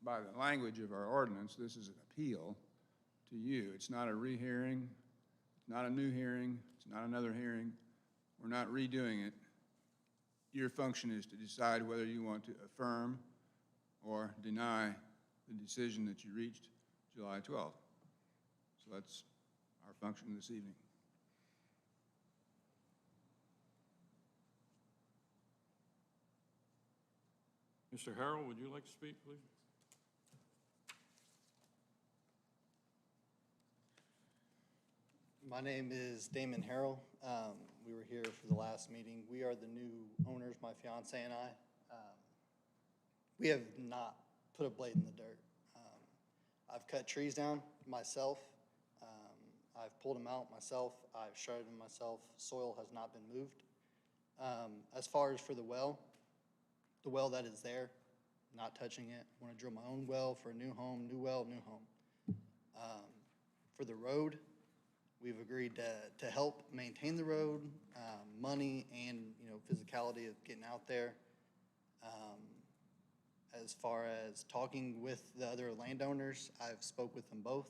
Speaker 21: By the language of our ordinance, this is an appeal to you. It's not a rehearing, it's not a new hearing, it's not another hearing. We're not redoing it. Your function is to decide whether you want to affirm or deny the decision that you reached July 12th. So that's our function this evening.
Speaker 2: Mr. Harrell, would you like to speak, please?
Speaker 22: My name is Damon Harrell. We were here for the last meeting. We are the new owners, my fiance and I. We have not put a blade in the dirt. I've cut trees down myself. I've pulled them out myself. I've shredded them myself. Soil has not been moved. As far as for the well that is there, not touching it. I want to drill my own well for a new home, new well, new home. For the road, we've agreed to help maintain the road, money and, physicality of getting out there. As far as talking with the other landowners, I've spoke with them both.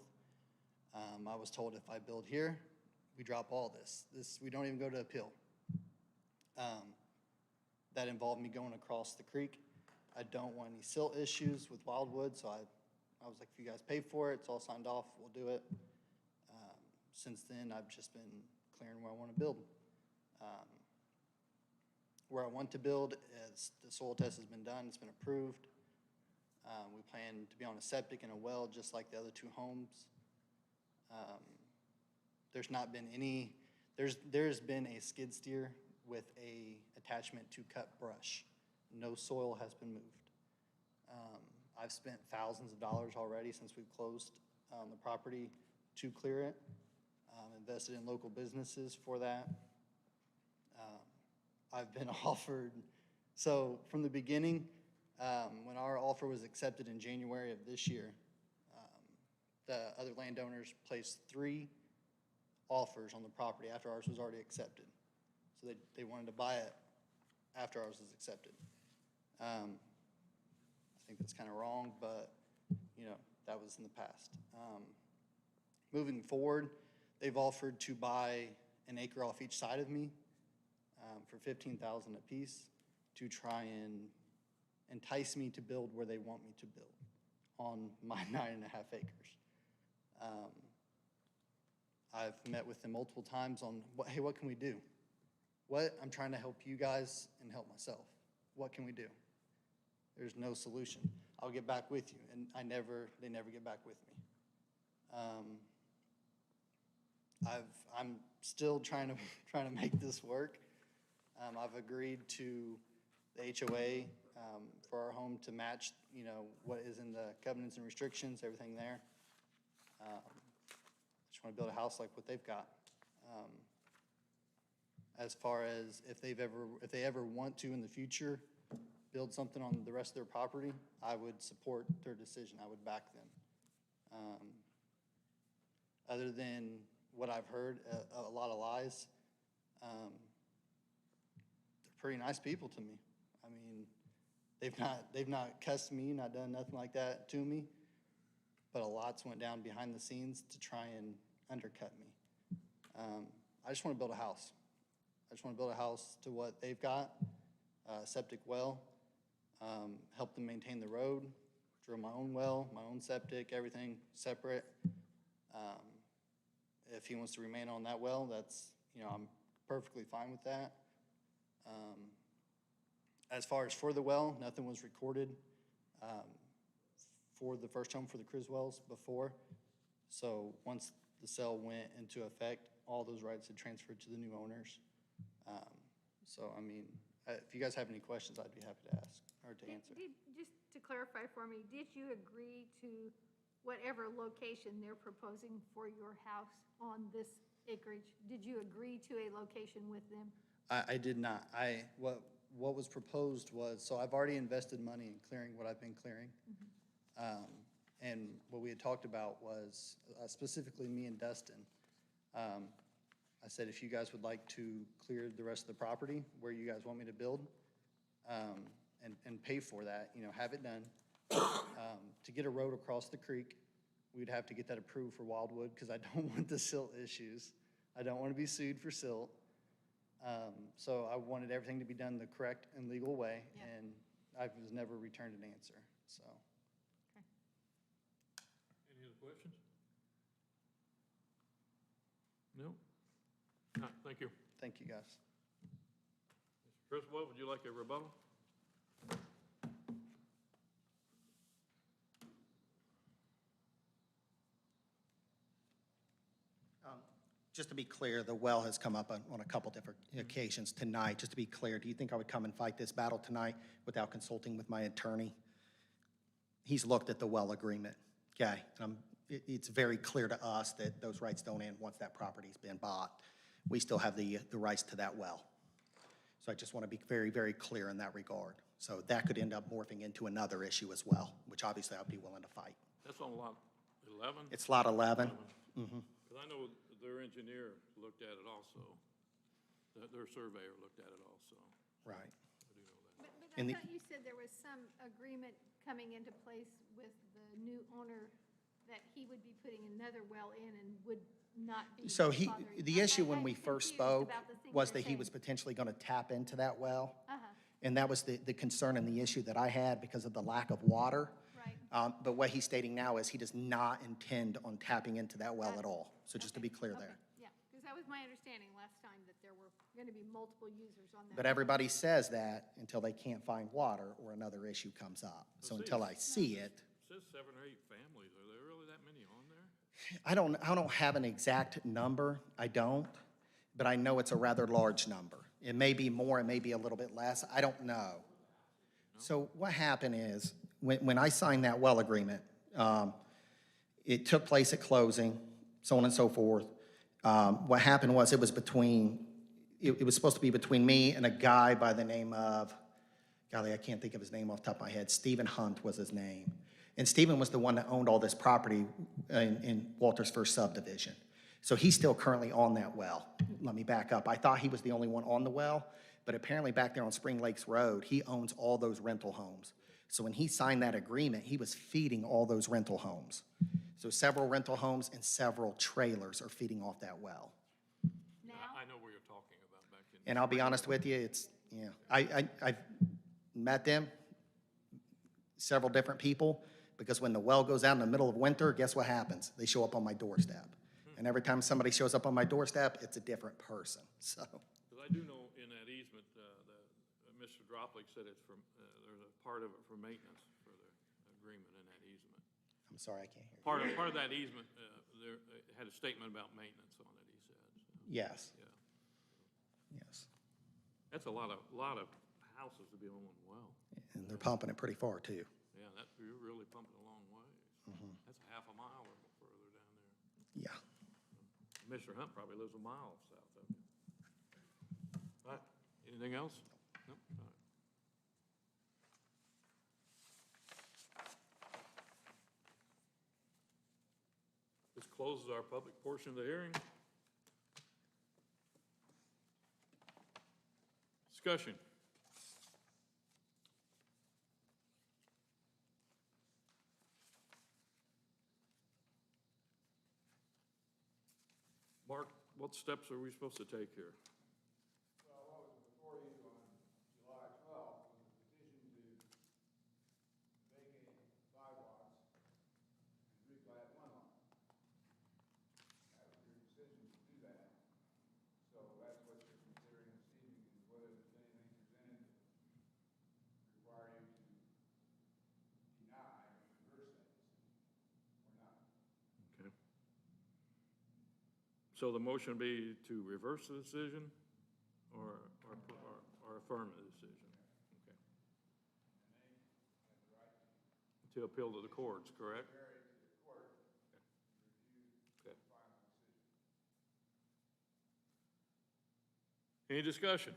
Speaker 22: I was told if I build here, we drop all this. We don't even go to appeal. That involved me going across the creek. I don't want any silt issues with Wildwood, so I was like, if you guys pay for it, it's all signed off, we'll do it. Since then, I've just been clearing where I want to build. Where I want to build, as the soil test has been done, it's been approved. We plan to be on a septic and a well, just like the other two homes. There's not been any, there's been a skid steer with a attachment to cut brush. No soil has been moved. I've spent thousands of dollars already since we've closed on the property to clear it. Invested in local businesses for that. I've been offered, so from the beginning, when our offer was accepted in January of this year, the other landowners placed 3 offers on the property after ours was already accepted. So they wanted to buy it after ours was accepted. I think that's kind of wrong, but that was in the past. Moving forward, they've offered to buy an acre off each side of me for $15,000 a piece to try and entice me to build where they want me to build on my 9.5 acres. I've met with them multiple times on, hey, what can we do? I'm trying to help you guys and help myself. What can we do? There's no solution. I'll get back with you, and they never get back with me. I'm still trying to make this work. I've agreed to the HOA for our home to match, what is in the covenants and restrictions, everything there. Just want to build a house like what they've got. As far as if they ever want to in the future build something on the rest of their property, I would support their decision. I would back them. Other than what I've heard, a lot of lies. They're pretty nice people to me. I mean, they've not cussed me, not done nothing like that to me, but a lot's went down behind the scenes to try and undercut me. I just want to build a house. I just want to build a house to what they've got, septic well, help them maintain the road, drill my own well, my own septic, everything separate. If he wants to remain on that well, that's, I'm perfectly fine with that. As far as for the well, nothing was recorded for the first home for the Criswells before. So once the sale went into effect, all those rights had transferred to the new owners. So, I mean, if you guys have any questions, I'd be happy to ask or to answer.
Speaker 3: Just to clarify for me, did you agree to whatever location they're proposing for your house on this acreage. Did you agree to a location with them?
Speaker 22: I did not. What was proposed was, so I've already invested money in clearing what I've been clearing. And what we had talked about was, specifically me and Dustin, I said, if you guys would like to clear the rest of the property where you guys want me to build, and pay for that, you know, have it done. To get a road across the creek, we'd have to get that approved for Wildwood, because I don't want the silt issues. I don't want to be sued for silt. So I wanted everything to be done the correct and legal way, and I was never returned an answer, so.
Speaker 2: Any other questions? No? No, thank you.
Speaker 22: Thank you, guys.
Speaker 2: Mr. Criswell, would you like a rebuttal?
Speaker 18: Just to be clear, the well has come up on a couple different occasions tonight. Just to be clear, do you think I would come and fight this battle tonight without consulting with my attorney? He's looked at the well agreement, okay? It's very clear to us that those rights don't end once that property's been bought. We still have the rights to that well. So I just want to be very, very clear in that regard. So that could end up morphing into another issue as well, which obviously I'd be willing to fight.
Speaker 2: That's on lot 11?
Speaker 18: It's lot 11. Mm-hmm.
Speaker 2: Because I know their engineer looked at it also. Their surveyor looked at it also.
Speaker 18: Right.
Speaker 2: I do know that.
Speaker 3: But I thought you said there was some agreement coming into place with the new owner that he would be putting another well in and would not be
Speaker 18: So
Speaker 3: bothering.
Speaker 18: the issue when we
Speaker 3: I'm
Speaker 18: first
Speaker 3: confused
Speaker 18: spoke
Speaker 3: about the things
Speaker 18: was
Speaker 3: you're
Speaker 18: that he was
Speaker 3: saying.
Speaker 18: potentially going to tap into that well.
Speaker 3: Uh-huh.
Speaker 18: And that was the concern and the issue that I had because of the lack of water.
Speaker 3: Right.
Speaker 18: But what he's stating now is he does not intend on tapping into that well at all. So just to be clear there.
Speaker 3: Yeah, because that was my understanding last time, that there were going to be multiple users on that.
Speaker 18: But everybody says that until they can't find water or another issue comes up. So until I see it,
Speaker 2: It says 7 or 8 families. Are there really that many on there?
Speaker 18: I don't have an exact number. I don't. But I know it's a rather large number. It may be more, it may be a little bit less. I don't know. So what happened is, when I signed that well agreement, it took place at closing, so on and so forth. What happened was it was supposed to be between me and a guy by the name of, golly, I can't think of his name off the top of my head. Stephen Hunt was his name. And Stephen was the one that owned all this property in Walter's first subdivision. So he's still currently on that well. Let me back up. I thought he was the only one on the well, but apparently back there on Spring Lakes Road, he owns all those rental homes. So when he signed that agreement, he was feeding all those rental homes. So several rental homes and several trailers are feeding off that well.
Speaker 3: Now?
Speaker 2: I know where you're talking about back in.
Speaker 18: And I'll be honest with you, I've met them, several different people, because when the well goes out in the middle of winter, guess what happens? They show up on my doorstep. And every time somebody shows up on my doorstep, it's a different person, so.
Speaker 2: Because I do know in that easement, Mr. Droplik said it's from, there's a part of it for maintenance for the agreement in that easement.
Speaker 18: I'm sorry, I can't hear you.
Speaker 2: Part of that easement, there had a statement about maintenance on it, he said. So,
Speaker 18: Yes.
Speaker 2: yeah.
Speaker 18: Yes.
Speaker 2: That's a lot of houses to be on one well.
Speaker 18: And they're pumping it pretty far, too.
Speaker 2: Yeah, you're really pumping a long way.
Speaker 18: Mhm.
Speaker 2: That's a half a mile or further down there.
Speaker 18: Yeah.
Speaker 2: Mr. Hunt probably lives a mile south of you. All right, anything else? No? All right. This closes our public portion of the hearing. Discussion. Mark, what steps are we supposed to take here?
Speaker 21: Well, what was before you on July 12th was a petition to vacate 5 lots and replat 1 lot. That was your decision to do that. So that's what you're considering this evening, is whether there's anything presented that require you to deny or reverse that decision, or not.
Speaker 2: Okay. So the motion would be to reverse the decision or affirm the decision? Okay. To appeal to the courts, correct? Okay. Any discussion?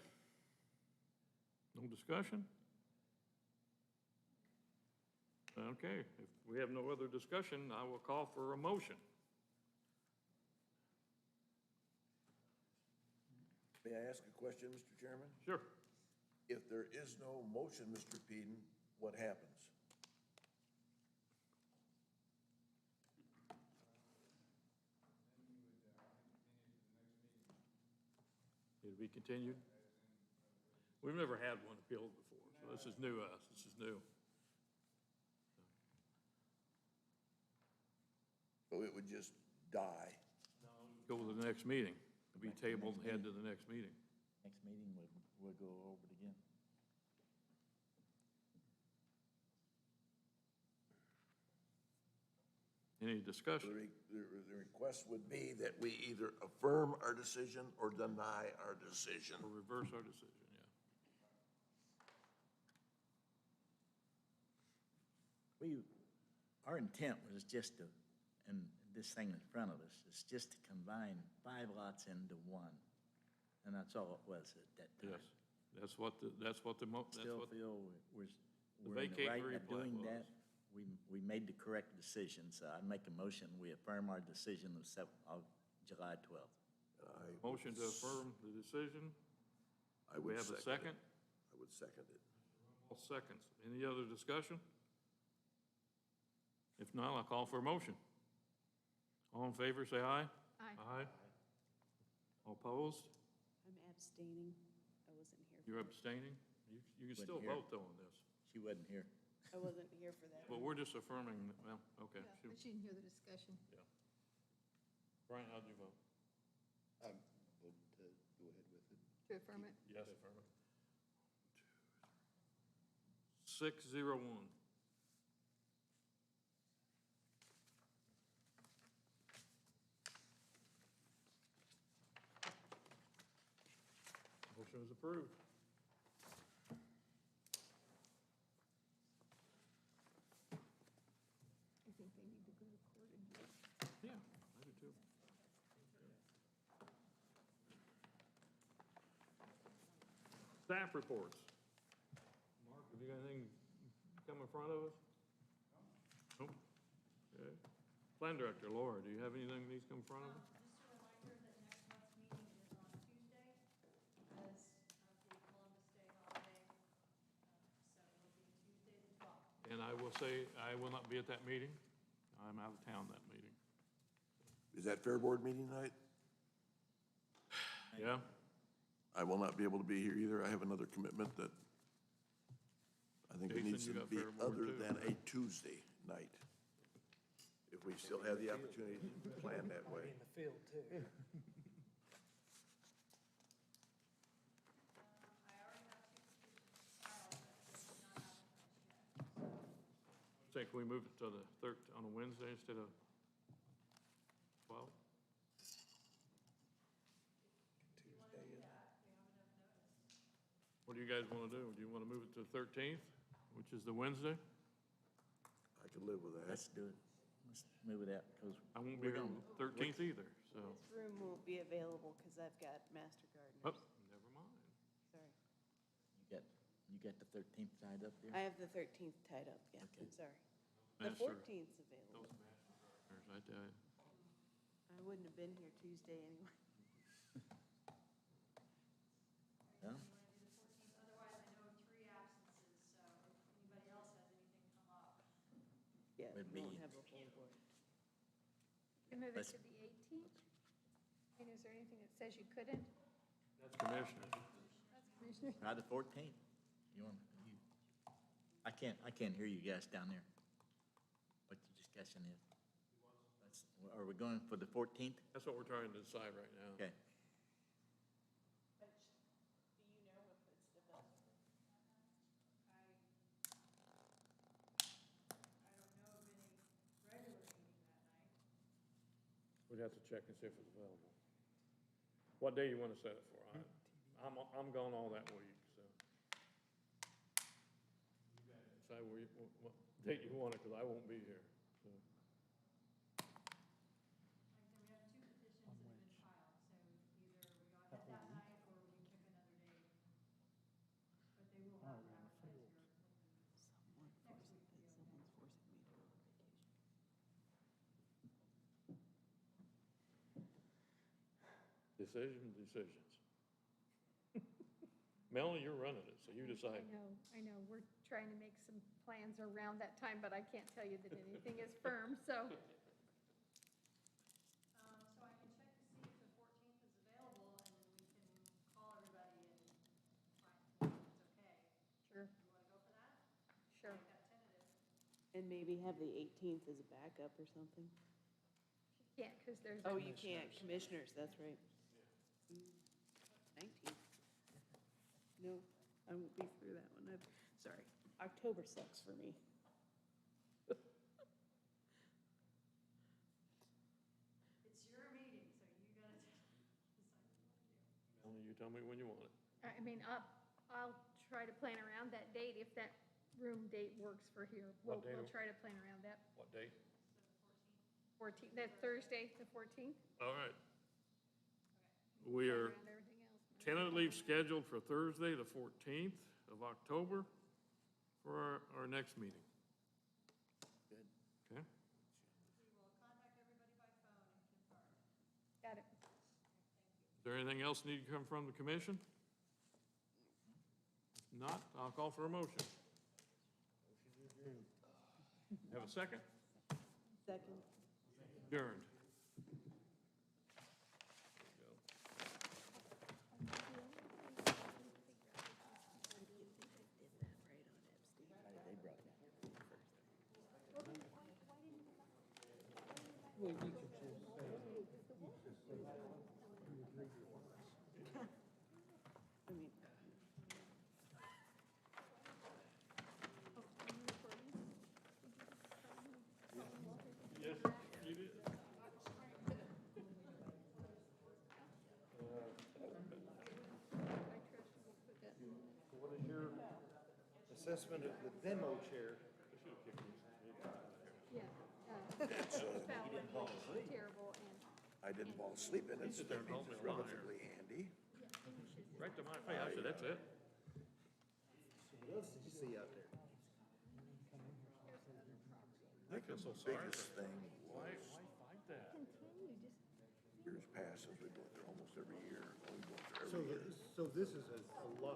Speaker 2: No discussion? Okay, if we have no other discussion, I will call for a motion.
Speaker 1: May I ask a question, Mr. Chairman?
Speaker 2: Sure.
Speaker 1: If there is no motion, Mr. Peden, what happens?
Speaker 2: It'll be continued? We've never had one appealed before, so this is new to us. This is new.
Speaker 1: So it would just die?
Speaker 2: Go to the next meeting. It'll be tabled and head to the next meeting.
Speaker 5: Next meeting, we'll go over it again.
Speaker 2: Any discussion?
Speaker 1: The request would be that we either affirm our decision or deny our decision.
Speaker 2: Or reverse our decision, yeah.
Speaker 5: Our intent was just to, and this thing in front of us, is just to combine 5 lots into one. And that's all it was at that time.
Speaker 2: Yes, that's what the
Speaker 5: Still feel we're in the
Speaker 2: vacate
Speaker 5: right
Speaker 2: and
Speaker 5: of
Speaker 2: replat
Speaker 5: doing
Speaker 2: was.
Speaker 5: that. We made the correct decision, so I make a motion, we affirm our decision of July 12th.
Speaker 2: Motion to affirm the decision.
Speaker 1: I
Speaker 2: We
Speaker 1: would
Speaker 2: have a second?
Speaker 1: I would second it.
Speaker 2: All seconds. Any other discussion? If not, I'll call for a motion. All in favor, say aye.
Speaker 3: Aye.
Speaker 2: Aye. All opposed?
Speaker 15: I'm abstaining. I wasn't here.
Speaker 2: You're abstaining? You can
Speaker 5: Wasn't
Speaker 2: still
Speaker 5: here.
Speaker 2: vote though on this.
Speaker 5: She wasn't here.
Speaker 15: I wasn't here for that.
Speaker 2: But we're just affirming, well, okay.
Speaker 3: Yeah, but she didn't hear the discussion.
Speaker 2: Brian, how'd you vote?
Speaker 22: I vote to go ahead with it.
Speaker 3: To affirm it?
Speaker 2: Yes, affirmative. 601. Motion is approved.
Speaker 3: I think they need to go to court and get
Speaker 2: Yeah, I do too. Staff reports. Mark, have you got anything come in front of us? Nope. Okay. Plan Director Laura, do you have anything that needs to come in front of us?
Speaker 8: Just a reminder that next month's meeting is on Tuesday because of the Columbus Day holiday. So it'll be Tuesday the 12th.
Speaker 2: And I will say, I will not be at that meeting. I'm out of town that meeting.
Speaker 1: Is that Fair Board meeting night?
Speaker 2: Yeah?
Speaker 1: I will not be able to be here either. I have another commitment that I think it
Speaker 2: Jason,
Speaker 1: needs
Speaker 2: you
Speaker 1: to
Speaker 2: got
Speaker 1: be
Speaker 2: Fair Board
Speaker 1: other
Speaker 2: too?
Speaker 1: than a Tuesday night. If we still have the opportunity to plan that way.
Speaker 12: In the field, too.
Speaker 2: Say, can we move it to the on a Wednesday instead of 12? What do you guys want to do? Do you want to move it to the 13th, which is the Wednesday?
Speaker 1: I could live with that.
Speaker 5: Let's do it. Let's move it out, because
Speaker 2: I won't be here on the 13th either, so.
Speaker 15: This room won't be available because I've got master
Speaker 2: Oh,
Speaker 15: gardeners.
Speaker 2: never mind.
Speaker 15: Sorry.
Speaker 5: you got the 13th tied up there?
Speaker 15: I have the 13th tied up, yeah,
Speaker 5: Okay.
Speaker 15: sorry. The
Speaker 2: Master-
Speaker 15: 14th's available.
Speaker 2: Those master gardeners, I tell you.
Speaker 15: I wouldn't have been here Tuesday anyway.
Speaker 5: No?
Speaker 8: Otherwise, I know of 3 absences, so if anybody else has anything come up.
Speaker 15: Yeah,
Speaker 5: Would
Speaker 15: we won't
Speaker 5: be-
Speaker 15: have a full board.
Speaker 3: You move it
Speaker 5: Let's-
Speaker 3: to the 18th? And is there anything that says you couldn't?
Speaker 2: That's commissioners.
Speaker 3: That's Commissioner.
Speaker 5: Try the 14th. You want, I can't hear you guys down there. What the discussion is. Are we going for the 14th?
Speaker 2: That's what we're trying to decide right now.
Speaker 5: Okay.
Speaker 15: Do you know if it's developed?
Speaker 2: We'd have to check and see if it's available. What day you want to set it for? I'm gone all that week, so. You guys decide what date you want it, because I won't be here, so.
Speaker 8: We have 2 petitions that have been filed, so either we go ahead that night or we kick
Speaker 2: Decisions. Melanie, you're running it, so you decide.
Speaker 3: I know, we're trying to make some plans around that time, but I can't tell you that anything is firm, so.
Speaker 8: So I can check to see if the 14th is available, and then we can call everybody and find if it's okay.
Speaker 3: Sure.
Speaker 8: You want to go for that?
Speaker 3: Sure.
Speaker 8: Make that tentative.
Speaker 15: And maybe have the 18th as a backup or something?
Speaker 3: Can't, because there's.
Speaker 15: Oh, you can't, commissioners, that's right. 19th. No, I won't be through that one. Sorry, October sucks for me.
Speaker 8: It's your meeting, so you gotta decide what you want to do.
Speaker 2: Melanie, you tell me when you want it.
Speaker 3: I mean, I'll try to plan around that date if that room date works for here. We'll
Speaker 2: What date?
Speaker 3: try to plan around that.
Speaker 2: What date?
Speaker 3: 14th, that Thursday, the 14th.
Speaker 2: All right. We are
Speaker 3: Around everything else.
Speaker 2: tentatively scheduled for Thursday, the 14th of October for our next meeting.
Speaker 5: Good.
Speaker 2: Okay?
Speaker 8: We will contact everybody by phone and confirm.
Speaker 3: Got it.
Speaker 2: Is there anything else need to come from the commission? If not, I'll call for a motion. Have a second?
Speaker 15: Second.
Speaker 2: Adjourned.
Speaker 5: They brought that first.
Speaker 6: Well, you could just say, you could just say, you agree with us.
Speaker 15: I mean,
Speaker 2: Yes, you did. What is your
Speaker 4: Assessment of the demo chair.
Speaker 3: Yeah. Terrible, and
Speaker 1: I didn't fall asleep in it,
Speaker 2: Sit there and
Speaker 1: so
Speaker 2: call me
Speaker 1: it's
Speaker 2: a liar.
Speaker 1: relatively handy.
Speaker 2: right to my face, I said, that's it.
Speaker 4: What else did you see out there?
Speaker 2: I feel so sorry.
Speaker 1: Biggest thing
Speaker 2: Why
Speaker 1: was
Speaker 2: fight that?
Speaker 1: years past, as we go through almost every year, we go through every year.
Speaker 4: So this is a lot